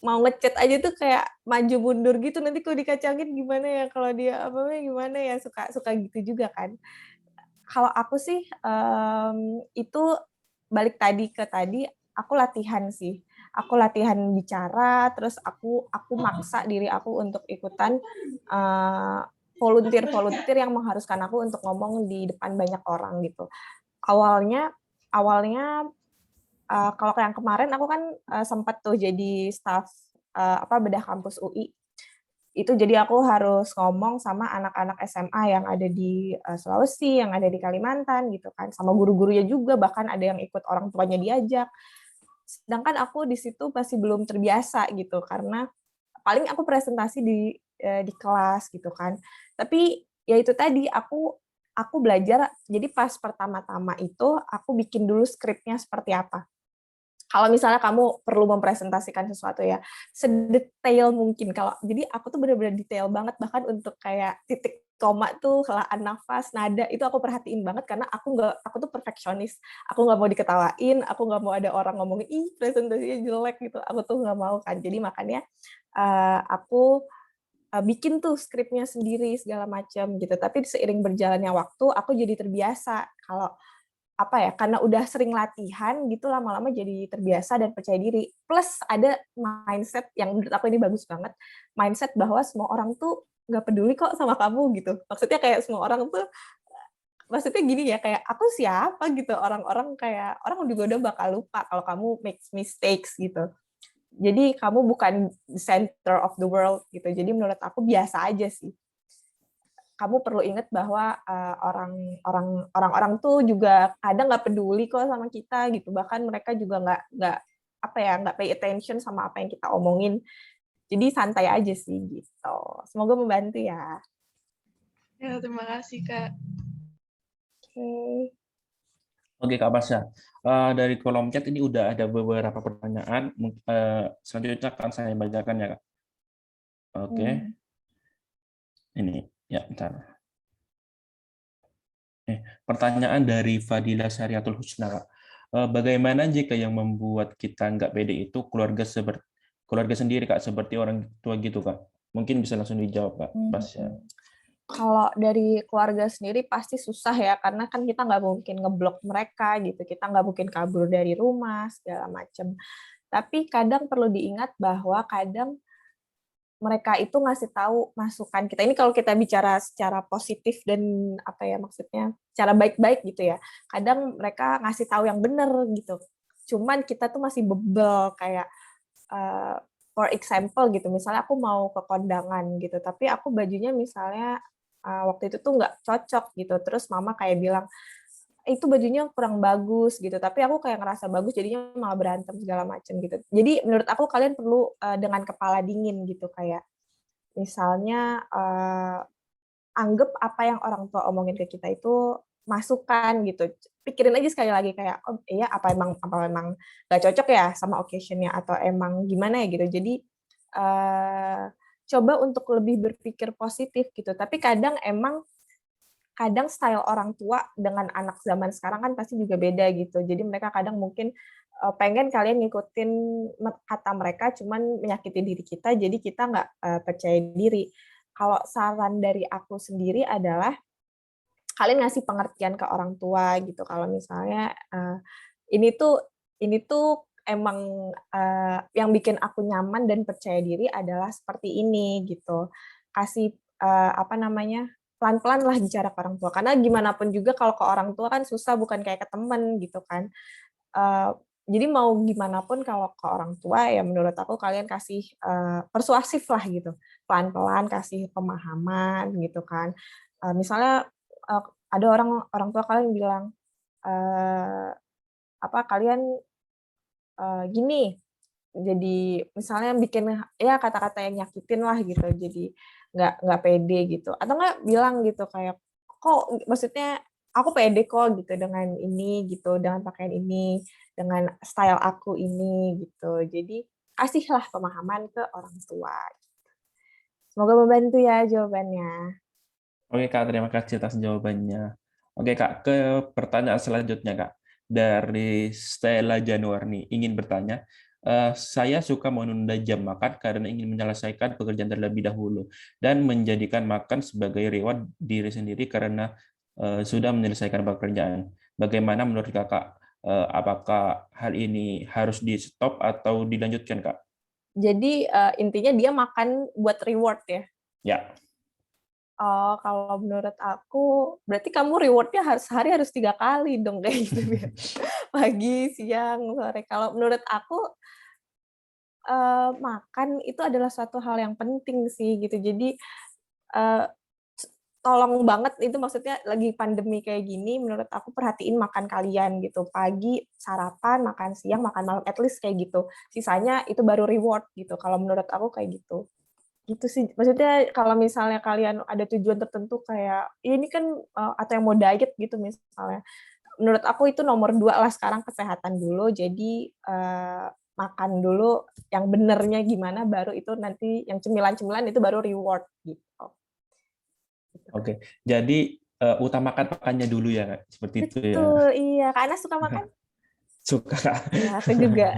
S6: mau ngechat aja tuh kayak maju mundur gitu, nanti kalau dikacangin gimana ya, kalau dia apa gimana ya, suka gitu juga kan. Kalau aku sih itu balik ke tadi aku latihan sih. Aku latihan bicara, terus aku maksa diri aku untuk ikutan volunteer yang mengharuskan aku untuk ngomong di depan banyak orang gitu. Awalnya kalau yang kemarin aku kan sempat tuh jadi staff bedah kampus UI. Itu jadi aku harus ngomong sama anak-anak SMA yang ada di Sulawesi, yang ada di Kalimantan gitu kan, sama guru-gurunya juga, bahkan ada yang ikut orang tuanya diajak. Sedangkan aku di situ masih belum terbiasa gitu, karena paling aku presentasi di kelas gitu kan. Tapi ya itu tadi aku belajar, jadi pas pertama-tama itu aku bikin dulu skripnya seperti apa. kalau misalnya kamu perlu mempresentasikan sesuatu ya, sedetail mungkin. Jadi aku tuh benar-benar detail banget, bahkan untuk kayak titik koma tuh, helaan nafas, nada, itu aku perhatiin banget karena aku tuh perfeksionis. Aku nggak mau diketawain, aku nggak mau ada orang ngomongin, ih presentasinya jelek gitu. Aku tuh nggak mau kan. Jadi makanya aku bikin tuh skripnya sendiri segala macam gitu. Tapi seiring berjalannya waktu, aku jadi terbiasa kalau karena udah sering latihan gitu lama-lama jadi terbiasa dan percaya diri. Plus ada mindset yang menurut aku ini bagus banget, mindset bahwa semua orang tuh nggak peduli kok sama kamu gitu. Maksudnya kayak semua orang tuh, maksudnya gini ya, kayak aku siapa gitu, orang-orang kayak orang juga udah bakal lupa kalau kamu make mistakes gitu. Jadi kamu bukan the center of the world gitu. Jadi menurut aku biasa aja sih. Kamu perlu ingat bahwa orang-orang tuh juga kadang nggak peduli kok sama kita gitu. Bahkan mereka juga nggak pay attention sama apa yang kita omongin. Jadi santai aja sih gitu. Semoga membantu ya.
S7: Ya, terima kasih, Kak.
S6: Oke.
S1: Oke Kak Pasha, dari kolom chat ini udah ada beberapa pertanyaan. Selanjutnya akan saya bacakan ya Kak. Oke, ini ya bentar. Pertanyaan dari Fadila Syariatul Husna, Kak. Bagaimana jika yang membuat kita nggak pede itu keluarga sendiri, Kak, seperti orang tua gitu, Kak? Mungkin bisa langsung dijawab, Kak. Pasha.
S6: Kalau dari keluarga sendiri pasti susah ya, karena kan kita nggak mungkin ngeblok mereka gitu, kita nggak mungkin kabur dari rumah segala macam. Tapi kadang perlu diingat bahwa kadang mereka itu ngasih tahu masukan kita. Ini kalau kita bicara secara positif dan maksudnya secara baik-baik gitu ya. Kadang mereka ngasih tahu yang benar gitu. Cuman kita tuh masih bebel kayak for example gitu. Misalnya aku mau ke kondangan gitu, tapi aku bajunya misalnya waktu itu tuh nggak cocok gitu. Terus mama kayak bilang, itu bajunya kurang bagus gitu, tapi aku kayak ngerasa bagus jadinya malah berantem segala macam gitu. Jadi menurut aku kalian perlu dengan kepala dingin gitu, kayak misalnya anggap apa yang orang tua omongin ke kita itu masukan gitu. Pikirin aja sekali lagi kayak, oh iya apa emang nggak cocok ya sama occasion-nya atau emang gimana ya gitu. Jadi coba untuk lebih berpikir positif gitu. Tapi kadang style orang tua dengan anak zaman sekarang kan pasti juga beda gitu. Jadi mereka kadang mungkin pengen kalian ngikutin kata mereka, cuman menyakiti diri kita, jadi kita nggak percaya diri. Kalau saran dari aku sendiri adalah kalian ngasih pengertian ke orang tua gitu. Kalau misalnya ini tuh emang yang bikin aku nyaman dan percaya diri adalah seperti ini gitu. Kasih pelan-pelan lah bicara ke orang tua, karena gimana pun juga kalau ke orang tua kan susah, bukan kayak ke temen gitu kan. Jadi mau gimana pun kalau ke orang tua ya menurut aku kalian kasih persuasif lah gitu, pelan-pelan kasih pemahaman gitu kan. Misalnya ada orang tua kalian bilang kalian gini, jadi misalnya bikin ya kata-kata yang nyakitin lah gitu, jadi nggak pede gitu, atau nggak bilang gitu kayak, kok maksudnya aku pede kok gitu dengan ini gitu, dengan pakaian ini, dengan style aku ini gitu. Jadi kasihlah pemahaman ke orang tua. Semoga membantu ya jawabannya.
S1: Oke Kak, terima kasih atas jawabannya. Oke Kak, ke pertanyaan selanjutnya Kak. Dari Stella Januarni ingin bertanya, saya suka menunda jam makan karena ingin menyelesaikan pekerjaan terlebih dahulu dan menjadikan makan sebagai reward diri sendiri karena sudah menyelesaikan pekerjaan. Bagaimana menurut Kakak? Apakah hal ini harus di-stop atau dilanjutkan, Kak?
S6: Jadi intinya dia makan buat reward ya?
S1: Ya.
S6: Oh, kalau menurut aku, berarti kamu reward-nya sehari harus 3 kali dong kayak gitu ya. Pagi, siang, sore. Kalau menurut aku, makan itu adalah suatu hal yang penting sih gitu. Jadi tolong banget, itu maksudnya lagi pandemi kayak gini, menurut aku perhatiin makan kalian gitu. Pagi sarapan, makan siang, makan malam, at least kayak gitu. Sisanya itu baru reward gitu. Kalau menurut aku kayak gitu. Gitu sih. Maksudnya kalau misalnya kalian ada tujuan tertentu kayak ini kan atau yang mau diet gitu misalnya. menurut aku itu nomor 2 lah sekarang, kesehatan dulu. Jadi makan dulu yang benernya gimana, baru itu nanti yang cemilan-cemilan itu baru reward gitu.
S1: Oke, jadi utamakan makannya dulu ya, Kak? Seperti itu ya.
S6: Betul, iya. Kak Anas suka makan?
S1: Suka, Kak.
S6: Ya, aku juga.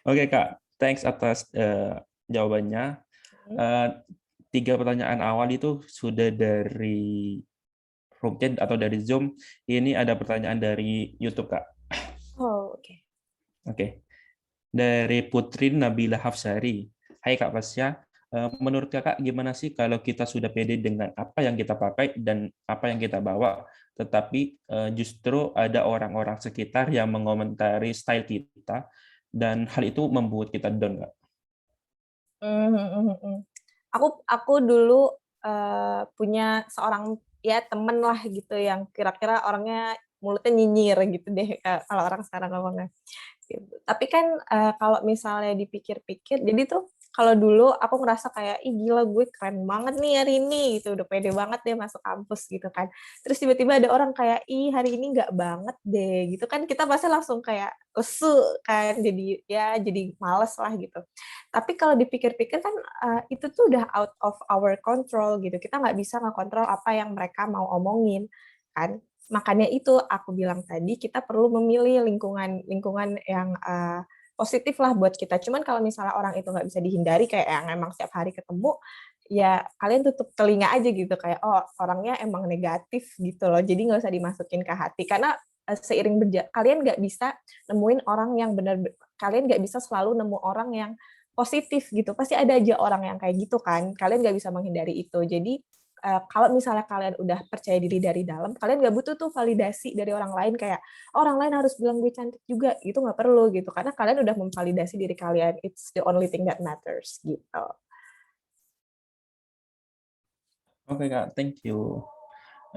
S1: Oke, Kak. Thanks atas jawabannya. 3 pertanyaan awal itu sudah dari room chat atau dari Zoom. Ini ada pertanyaan dari YouTube, Kak.
S6: Oh, oke.
S1: Oke. Dari Putri Nabila Hafsari. Hai Kak Pasya, menurut Kakak gimana sih kalau kita sudah pede dengan apa yang kita pakai dan apa yang kita bawa, tetapi justru ada orang-orang sekitar yang mengomentari style kita dan hal itu membuat kita down, Kak?
S6: Aku dulu punya seorang ya temen lah gitu yang kira-kira orangnya mulutnya nyinyir gitu deh kalau orang sekarang ngomongnya. Gitu. Tapi kan kalau misalnya dipikir-pikir, jadi tuh kalau dulu aku ngerasa kayak, ih gila gue keren banget nih hari ini, gitu, udah pede banget deh masuk kampus gitu kan. Terus tiba-tiba ada orang kayak, ih hari ini nggak banget deh, gitu kan kita pasti langsung kayak lesu kan, jadi males lah gitu. Tapi kalau dipikir-pikir kan itu tuh udah out of our control gitu, kita nggak bisa ngekontrol apa yang mereka mau omongin kan. Makanya itu aku bilang tadi kita perlu memilih lingkungan yang positif lah buat kita. Cuman kalau misalnya orang itu nggak bisa dihindari kayak yang emang setiap hari ketemu, ya kalian tutup telinga aja gitu kayak oh orangnya emang negatif gitu loh. Jadi nggak usah dimasukin ke hati karena seiring kalian nggak bisa nemuin orang yang benar, kalian nggak bisa selalu nemu orang yang positif gitu. Pasti ada aja orang yang kayak gitu kan. Kalian nggak bisa menghindari itu. Jadi kalau misalnya kalian udah percaya diri dari dalam, kalian nggak butuh tuh validasi dari orang lain kayak oh, orang lain harus bilang gue cantik juga, itu nggak perlu gitu karena kalian udah memvalidasi diri kalian, it's the only thing that matters gitu.
S1: Oke, Kak, thank you.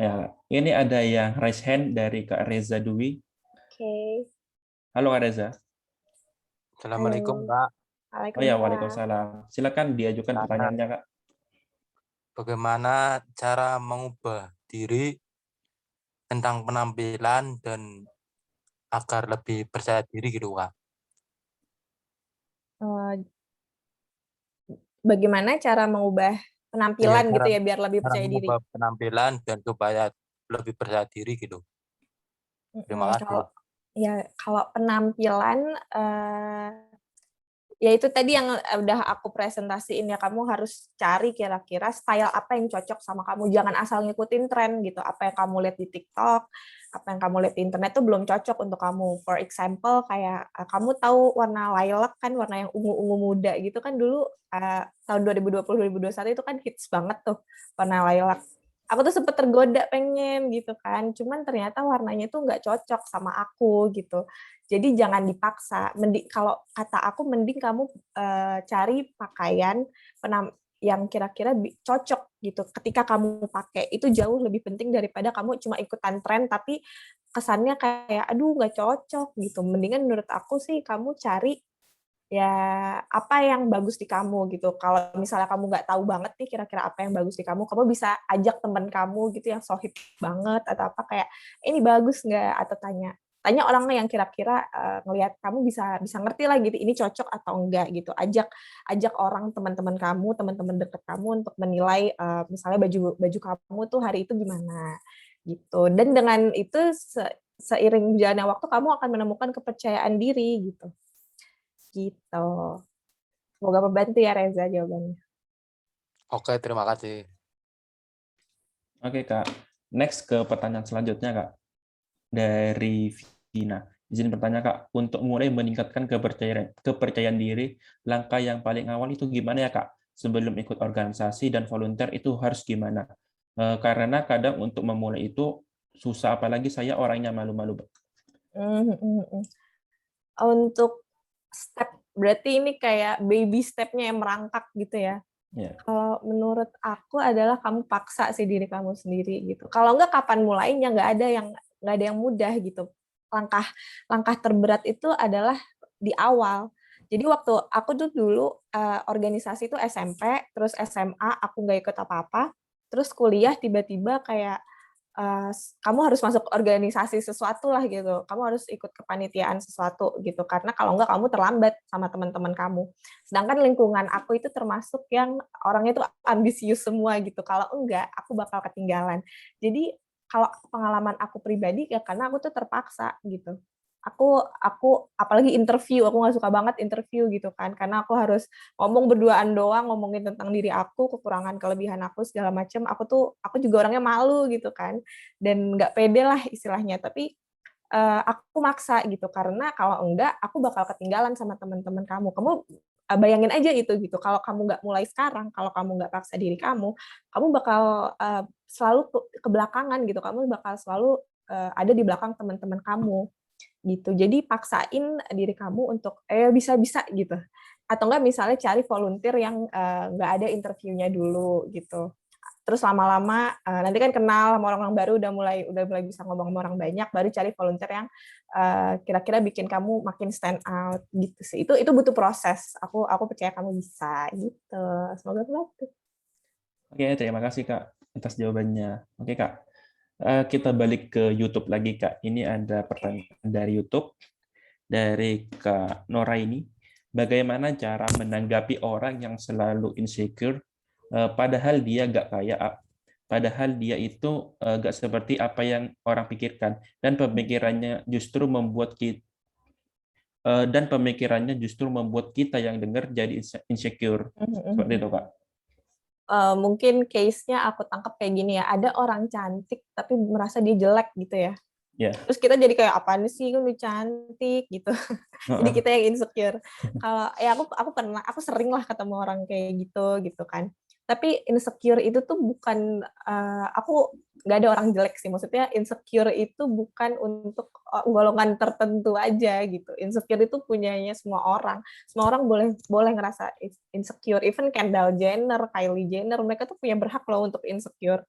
S1: Ya, ini ada yang raise hand dari Kak Reza Dwi.
S6: Oke.
S1: Halo Kak Reza.
S8: Assalamualaikum,
S6: Halo.
S8: Kak.
S1: Oh ya,
S6: Waalaikumsalam.
S1: Waalaikumsalam. Silakan diajukan pertanyaannya, Kak.
S8: Bagaimana cara mengubah diri tentang penampilan dan agar lebih percaya diri gitu, Kak?
S6: Bagaimana cara mengubah penampilan
S8: Iya,
S6: gitu ya biar lebih
S8: cara
S6: percaya diri?
S8: mengubah penampilan dan supaya lebih percaya diri gitu. Terima kasih.
S6: Kalau penampilan ya itu tadi yang udah aku presentasiin ya, kamu harus cari kira-kira style apa yang cocok sama kamu, jangan asal ngikutin tren gitu, apa yang kamu lihat di TikTok, apa yang kamu lihat di internet tuh belum cocok untuk kamu. For example kayak kamu tahu warna lilac kan, warna yang ungu-ungu muda gitu kan dulu tahun 2020-2021 itu kan hits banget tuh warna lilac. Aku tuh sempet tergoda pengen gitu kan, cuman ternyata warnanya tuh nggak cocok sama aku gitu. Jadi jangan dipaksa. Kalau kata aku mending kamu cari pakaian yang kira-kira cocok gitu. Ketika kamu pakai itu jauh lebih penting daripada kamu cuma ikutan tren tapi kesannya kayak aduh nggak cocok gitu. Mendingan menurut aku sih kamu cari ya apa yang bagus di kamu gitu. Kalau misalnya kamu nggak tahu banget nih kira-kira apa yang bagus di kamu bisa ajak teman kamu gitu yang sohib banget atau apa kayak ini bagus nggak, atau tanya orangnya yang kira-kira ngelihat kamu bisa ngerti lah gitu ini cocok atau enggak gitu. Ajak orang teman-teman kamu, teman-teman dekat kamu untuk menilai misalnya baju kamu tuh hari itu gimana gitu. Dan dengan itu seiring berjalannya waktu kamu akan menemukan kepercayaan diri gitu. Gitu. Semoga membantu ya Reza jawabannya.
S8: Oke, terima kasih.
S1: Oke, Kak. Next ke pertanyaan selanjutnya, Kak. Dari Vina. Izin bertanya, Kak. Untuk mulai meningkatkan kepercayaan diri, langkah yang paling awal itu gimana ya, Kak? Sebelum ikut organisasi dan volunteer itu harus gimana? Karena kadang untuk memulai itu susah, apalagi saya orangnya malu-malu.
S6: Untuk step, berarti ini kayak baby step-nya yang merangkak gitu ya.
S1: Yeah.
S6: Kalau menurut aku adalah kamu paksa sih diri kamu sendiri gitu. Kalau enggak kapan mulainya, nggak ada yang mudah gitu. Langkah terberat itu adalah di awal. Jadi waktu aku tuh dulu organisasi itu SMP, terus SMA aku nggak ikut apa-apa, terus kuliah tiba-tiba kayak kamu harus masuk organisasi sesuatu lah gitu. Kamu harus ikut kepanitiaan sesuatu gitu. Karena kalau enggak kamu terlambat sama teman-teman kamu. Sedangkan lingkungan aku itu termasuk yang orangnya itu ambisius semua gitu. Kalau enggak, aku bakal ketinggalan. Jadi kalau pengalaman aku pribadi ya karena aku tuh terpaksa gitu. Aku apalagi interview, aku nggak suka banget interview gitu kan, karena aku harus ngomong berduaan doang, ngomongin tentang diri aku, kekurangan kelebihan aku segala macam. Aku juga orangnya malu gitu kan, dan nggak pede lah istilahnya. Tapi aku maksa gitu karena kalau enggak aku bakal ketinggalan sama teman-teman kamu. Kamu bayangin aja itu gitu. Kalau kamu nggak mulai sekarang, kalau kamu nggak paksa diri kamu bakal selalu kebelakangan gitu. Kamu bakal selalu ada di belakang teman-teman kamu gitu. Jadi paksain diri kamu untuk bisa-bisa gitu. Atau enggak misalnya cari volunteer yang nggak ada interviewnya dulu gitu. Terus lama-lama nanti kan kenal sama orang-orang baru, udah mulai bisa ngomong sama orang banyak, baru cari volunteer yang kira-kira bikin kamu makin stand out gitu sih. Itu butuh proses. Aku percaya kamu bisa gitu. Semoga berhasil.
S1: Oke, terima kasih Kak atas jawabannya. Oke Kak, kita balik ke YouTube lagi Kak. Ini ada pertanyaan dari YouTube dari Kak Nora ini. Bagaimana cara menanggapi orang yang selalu insecure, padahal dia nggak kayak, padahal dia itu nggak seperti apa yang orang pikirkan, dan pemikirannya justru membuat kita yang dengar jadi insecure. Seperti itu Kak.
S6: Mungkin case-nya aku tangkap kayak gini ya, ada orang cantik tapi merasa dia jelek gitu ya.
S1: Yeah.
S6: Terus kita jadi kayak apaan sih kan udah cantik gitu. Jadi kita yang insecure. Kalau ya aku sering lah ketemu orang kayak gitu kan. Tapi insecure itu tuh bukan aku nggak ada orang jelek sih. Maksudnya insecure itu bukan untuk golongan tertentu aja gitu. Insecure itu punyanya semua orang. Semua orang boleh ngerasa insecure. Even Kendall Jenner, Kylie Jenner, mereka tuh punya berhak loh untuk insecure.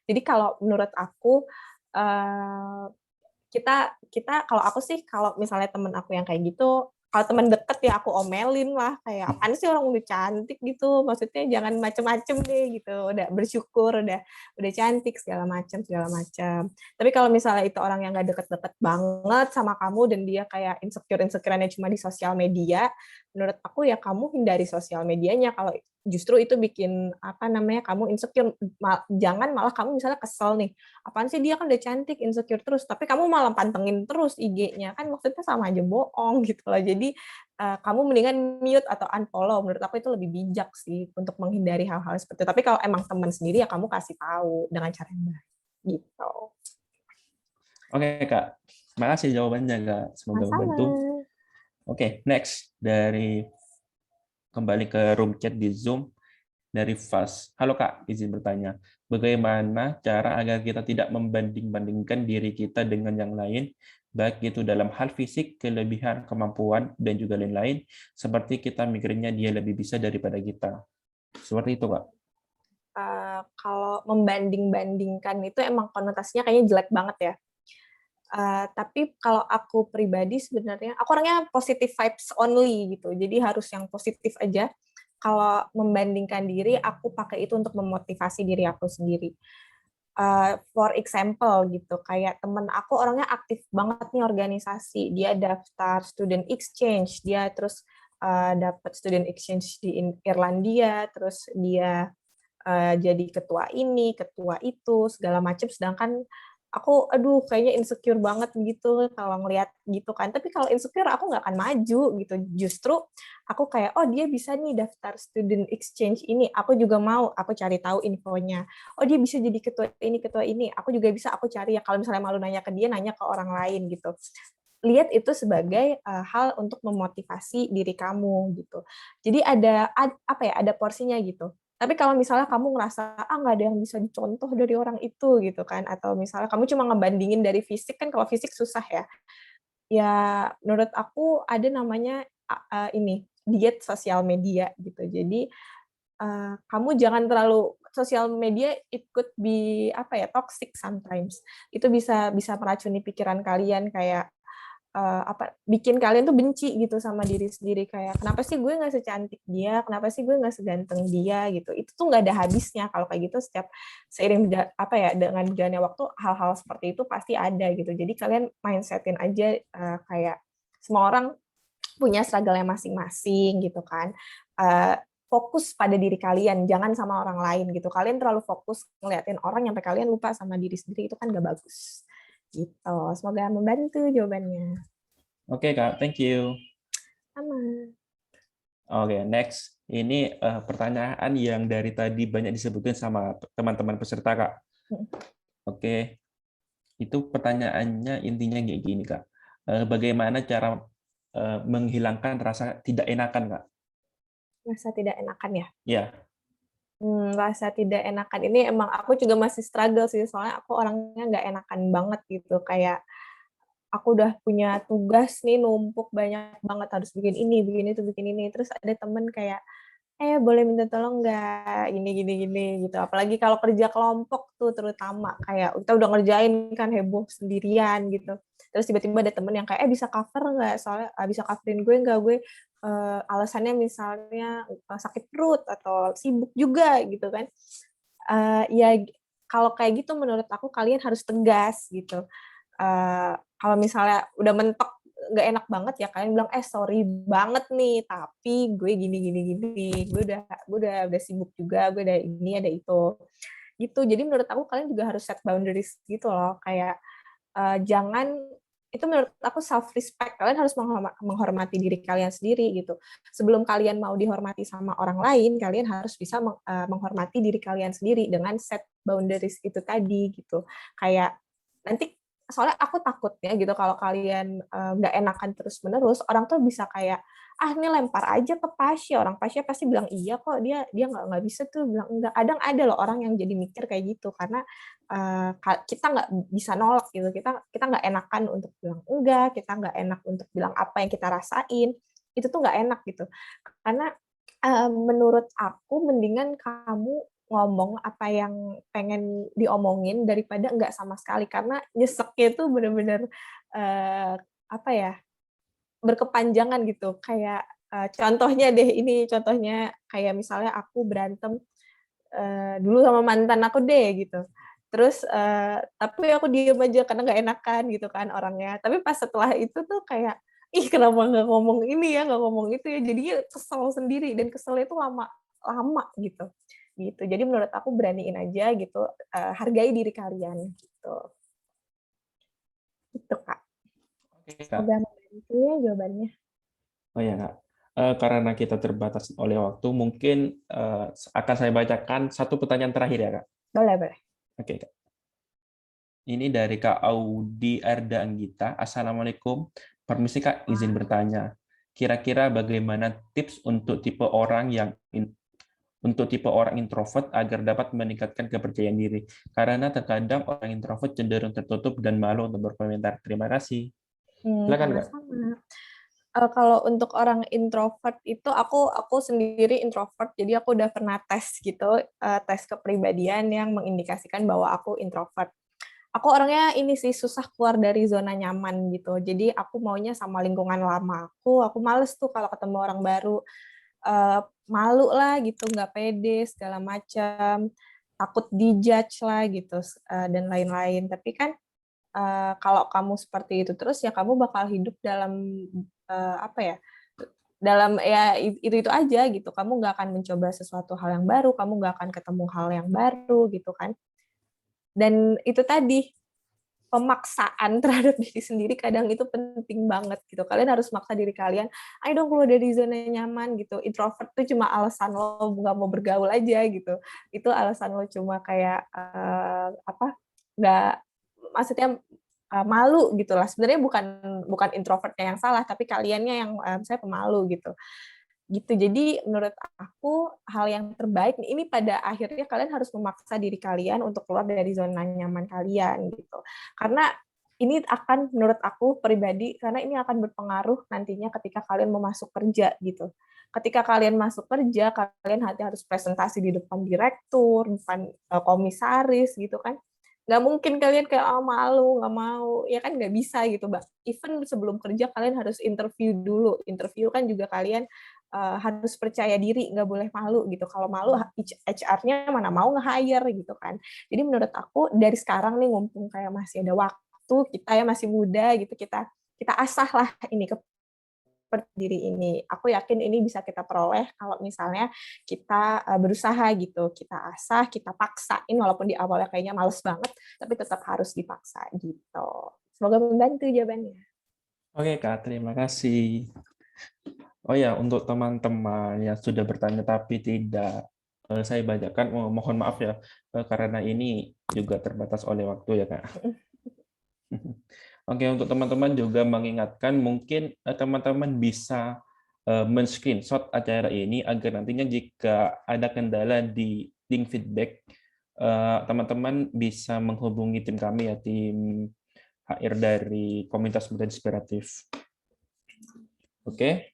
S6: Jadi kalau menurut aku kita kalau aku sih kalau misalnya temen aku yang kayak gitu, kalau temen deket ya aku omelin lah, kayak apaan sih orang udah cantik gitu, maksudnya jangan macem-macem deh gitu, udah bersyukur udah cantik segala macam. Tapi kalau misalnya itu orang yang gak deket-deket banget sama kamu dan dia kayak insecureannya cuma di sosial media, menurut aku ya kamu hindari sosial medianya. Kalau justru itu bikin kamu insecure, jangan malah kamu misalnya kesel nih, apaan sih dia kan udah cantik, insecure terus, tapi kamu malah pantengin terus IG-nya, kan maksudnya sama aja bohong gitu loh. Jadi kamu mendingan mute atau unfollow, menurut aku itu lebih bijak sih untuk menghindari hal-hal seperti itu. Tapi kalau emang teman sendiri ya kamu kasih tahu dengan cara yang baik gitu.
S1: Oke Kak, terima kasih jawabannya Kak, semoga membantu. Oke, next kembali ke room chat di Zoom dari Fas. Halo Kak, izin bertanya. Bagaimana cara agar kita tidak membanding-bandingkan diri kita dengan yang lain, baik itu dalam hal fisik, kelebihan, kemampuan, dan juga lain-lain, seperti kita mikirnya dia lebih bisa daripada kita. Seperti itu Kak.
S6: Kalau membanding-bandingkan itu emang konotasinya kayaknya jelek banget ya. Tapi kalau aku pribadi sebenarnya aku orangnya positive vibes only gitu, jadi harus yang positif aja. Kalau membandingkan diri, aku pakai itu untuk memotivasi diri aku sendiri. For example gitu, kayak temen aku orangnya aktif banget nih organisasi, dia daftar student exchange, dia terus dapat student exchange di Irlandia, terus dia jadi ketua ini, ketua itu, segala macam, sedangkan aku kayaknya insecure banget gitu kalau ngelihat gitu kan. Tapi kalau insecure aku nggak akan maju gitu. Justru aku kayak dia bisa nih daftar student exchange ini, aku juga mau, aku cari tahu infonya. Dia bisa jadi ketua ini, aku juga bisa, aku cari ya. Kalau misalnya malu nanya ke dia, nanya ke orang lain gitu. Lihat itu sebagai hal untuk memotivasi diri kamu gitu. Jadi ada porsinya gitu. Tapi kalau misalnya kamu ngerasa nggak ada yang bisa dicontoh dari orang itu gitu kan, atau misalnya kamu cuma ngebandingin dari fisik, kan kalau fisik susah ya. Ya menurut aku ada namanya diet sosial media gitu. Jadi kamu jangan terlalu, sosial media it could be toxic sometimes. Itu bisa meracuni pikiran kalian, kayak bikin kalian tuh benci gitu sama diri sendiri, kayak kenapa sih gue nggak secantik dia, kenapa sih gue nggak seganteng dia gitu. Itu tuh nggak ada habisnya kalau kayak gitu. Setiap seiring dengan berjalannya waktu, hal-hal seperti itu pasti ada gitu. Jadi kalian mindsetin aja kayak semua orang punya struggle-nya masing-masing gitu kan. Fokus pada diri kalian, jangan sama orang lain gitu. Kalian terlalu fokus ngeliatin orang sampai kalian lupa sama diri sendiri, itu kan gak bagus. Gitu. Semoga membantu jawabannya.
S1: Oke, Kak. Thank you.
S6: Sama.
S1: Oke, next. Ini pertanyaan yang dari tadi banyak disebutin sama teman-teman peserta, Kak. Oke. Itu pertanyaannya intinya kayak gini, Kak. Bagaimana cara menghilangkan rasa tidak enakan, Kak?
S6: Rasa tidak enakan ya?
S1: Ya.
S6: Rasa tidak enakan ini emang aku juga masih struggle sih, soalnya aku orangnya nggak enakan banget gitu, kayak aku udah punya tugas nih numpuk banyak banget, harus bikin ini, bikin itu, bikin ini, terus ada temen kayak, boleh minta tolong nggak, gini gitu. Apalagi kalau kerja kelompok tuh terutama, kayak kita udah ngerjain kan heboh sendirian gitu. Terus tiba-tiba ada temen yang kayak, bisa cover nggak, soalnya bisa coverin gue nggak, gue alasannya misalnya sakit perut atau sibuk juga gitu kan. Ya kalau kayak gitu menurut aku kalian harus tegas gitu. Kalau misalnya udah mentok nggak enak banget ya kalian bilang sorry banget nih, tapi gue gini, gue udah sibuk juga, gue ada ini ada itu gitu. Jadi menurut aku kalian juga harus set boundaries gitu loh, kayak jangan, itu menurut aku self respect, kalian harus menghormati diri kalian sendiri gitu. Sebelum kalian mau dihormati sama orang lain, kalian harus bisa menghormati diri kalian sendiri dengan set boundaries itu tadi gitu. Kayak nanti, soalnya aku takutnya gitu kalau kalian nggak enakan terus-menerus, orang tuh bisa kayak, ini lempar aja ke Pasya, orang Pasya pasti bilang iya kok, dia nggak bisa tuh bilang enggak. Kadang ada loh orang yang jadi mikir kayak gitu karena kita nggak bisa nolak gitu, kita nggak enakan untuk bilang enggak, kita nggak enak untuk bilang apa yang kita rasain, itu tuh nggak enak gitu. Karena menurut aku mendingan kamu ngomong apa yang pengen diomongin daripada enggak sama sekali, karena nyeseknya itu bener-bener apa ya, berkepanjangan gitu. Kayak contohnya kayak misalnya aku berantem dulu sama mantan aku deh gitu. Terus tapi aku diem aja karena nggak enakan gitu kan orangnya. Tapi pas setelah itu tuh kayak, kenapa nggak ngomong ini ya, nggak ngomong itu ya. Jadinya kesel sendiri, dan keselnya itu lama gitu. Gitu. Jadi menurut aku beraniin aja gitu, hargai diri kalian gitu. Itu Kak.
S1: Oke, Kak.
S6: Semoga membantu ya jawabannya.
S1: Oh ya, Kak. Karena kita terbatas oleh waktu, mungkin akan saya bacakan satu pertanyaan terakhir ya, Kak.
S6: Boleh.
S1: Oke, Kak. Ini dari Kak Audi Arda Anggita. Assalamualaikum. Permisi Kak, izin bertanya. Kira-kira bagaimana tips untuk tipe orang introvert agar dapat meningkatkan kepercayaan diri? Karena terkadang orang introvert cenderung tertutup dan malu untuk berkomentar. Terima kasih. Silakan, Kak.
S6: Kalau untuk orang introvert itu aku sendiri introvert, jadi aku udah pernah tes gitu, tes kepribadian yang mengindikasikan bahwa aku introvert. Aku orangnya ini sih susah keluar dari zona nyaman gitu, jadi aku maunya sama lingkungan lama aku males tuh kalau ketemu orang baru, malu lah gitu, nggak pede segala macam, takut dijudge lah gitu, dan lain-lain. Tapi kan kalau kamu seperti itu terus ya kamu bakal hidup dalam dalam ya itu aja gitu, kamu nggak akan mencoba sesuatu hal yang baru, kamu nggak akan ketemu hal yang baru gitu kan. Dan itu tadi, pemaksaan terhadap diri sendiri kadang itu penting banget gitu. Kalian harus maksa diri kalian, ayo dong keluar dari zona nyaman gitu. Introvert tuh cuma alasan lo nggak mau bergaul aja gitu. Itu alasan lo cuma kayak nggak, maksudnya malu gitu lah. Sebenarnya bukan introvertnya yang salah, tapi kaliannya yang saya pemalu gitu. Jadi menurut aku hal yang terbaik ini pada akhirnya kalian harus memaksa diri kalian untuk keluar dari zona nyaman kalian gitu. Karena ini akan, menurut aku pribadi, karena ini akan berpengaruh nantinya ketika kalian mau masuk kerja gitu. Ketika kalian masuk kerja, kalian harus presentasi di depan direktur, depan komisaris gitu kan. nggak mungkin kalian kayak malu, nggak mau, ya kan nggak bisa gitu, Mbak. Even sebelum kerja kalian harus interview dulu. Interview kan juga kalian harus percaya diri, nggak boleh malu gitu. Kalau malu HR-nya mana mau nge-hire gitu kan. Jadi menurut aku dari sekarang nih mumpung kayak masih ada waktu, kita ya masih muda gitu, kita asah lah ini diri ini. Aku yakin ini bisa kita peroleh kalau misalnya kita berusaha gitu, kita asah, kita paksain walaupun di awalnya kayaknya males banget, tapi tetap harus dipaksa gitu. Semoga membantu jawabannya.
S1: Oke, Kak, terima kasih. Oh ya, untuk teman-teman yang sudah bertanya tapi tidak saya bacakan, mohon maaf ya, karena ini juga terbatas oleh waktu ya, Kak. Oke, untuk teman-teman juga mengingatkan, mungkin teman-teman bisa men-screenshot acara ini agar nantinya jika ada kendala di link feedback, teman-teman bisa menghubungi tim kami ya, tim HR dari Komunitas Muda Inspiratif. Oke.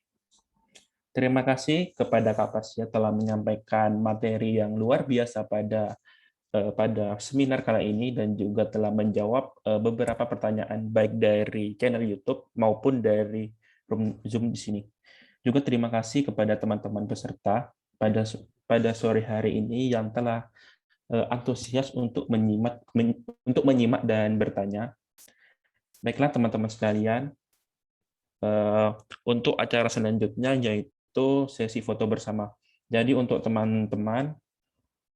S1: Terima kasih kepada Kak Pasya telah menyampaikan materi yang luar biasa pada seminar kali ini dan juga telah menjawab beberapa pertanyaan baik dari channel YouTube maupun dari room Zoom di sini. Juga terima kasih kepada teman-teman peserta pada sore hari ini yang telah antusias untuk menyimak dan bertanya. Baiklah teman-teman sekalian, untuk acara selanjutnya yaitu sesi foto bersama. Jadi untuk teman-teman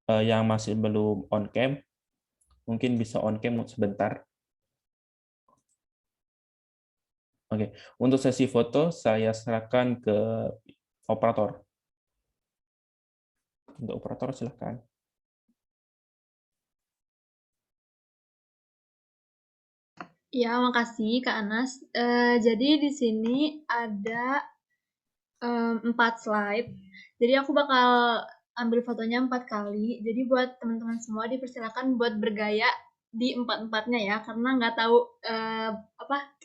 S1: yang masih belum on cam, mungkin bisa on cam sebentar. Oke, untuk sesi foto saya serahkan ke operator. Untuk operator silakan.
S5: Ya, makasih Kak Anas. Jadi di sini ada 4 slide. Jadi aku bakal ambil fotonya 4 kali. Jadi buat teman-teman semua dipersilakan buat bergaya di 4-4-nya ya, karena nggak tahu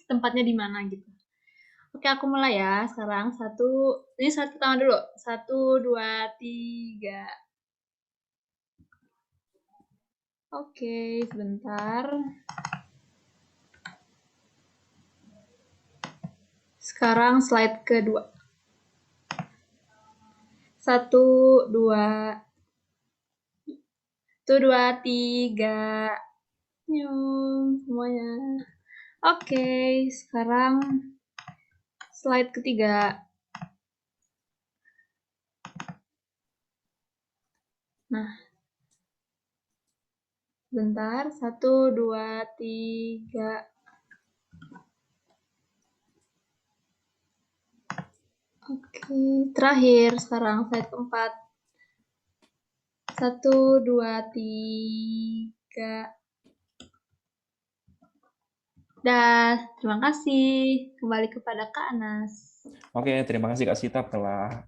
S5: tempatnya di mana gitu. Oke, aku mulai ya sekarang. Ini slide pertama dulu. 1, 2, 3. Oke, sebentar. Sekarang slide kedua. 1, 2, 3. Nyum, semuanya. Oke, sekarang slide ketiga. Nah, bentar. 1, 2, 3. Oke, terakhir sekarang slide keempat. 1, 2, 3. Dah, terima kasih. Kembali kepada Kak Anas.
S1: Oke, terima kasih Kak Sita telah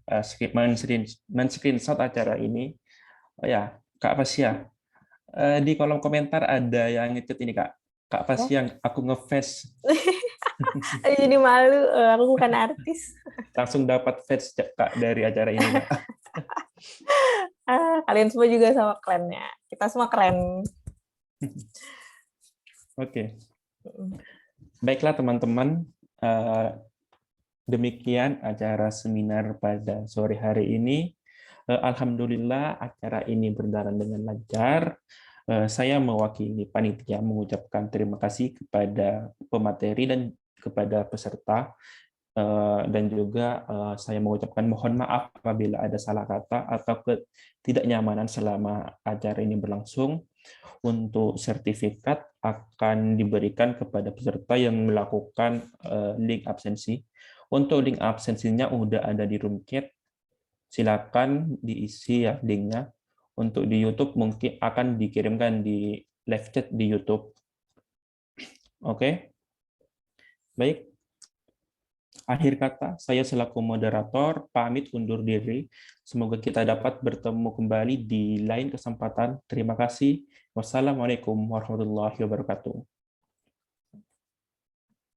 S1: men-screenshot acara ini. Oh ya, Kak Pasya, di kolom komentar ada yang ngechat ini Kak. Kak Pasya, aku nge-face.
S6: Jadi malu, aku bukan artis.
S1: Langsung dapat fans Kak dari acara ini Kak.
S6: Kalian semua juga sama kerennya. Kita semua keren.
S1: Oke. Baiklah teman-teman, demikian acara seminar pada sore hari ini. Alhamdulillah acara ini berjalan dengan lancar. Saya mewakili panitia mengucapkan terima kasih kepada pemateri dan kepada peserta. Dan juga saya mengucapkan mohon maaf apabila ada salah kata atau ketidaknyamanan selama acara ini berlangsung. Untuk sertifikat akan diberikan kepada peserta yang melakukan link absensi. Untuk link absensinya udah ada di room chat. Silakan diisi ya linknya. Untuk di YouTube mungkin akan dikirimkan di live chat di YouTube. Oke. Baik. Akhir kata, saya selaku moderator pamit undur diri. Semoga kita dapat bertemu kembali di lain kesempatan. Terima kasih. Wassalamualaikum warahmatullahi wabarakatuh.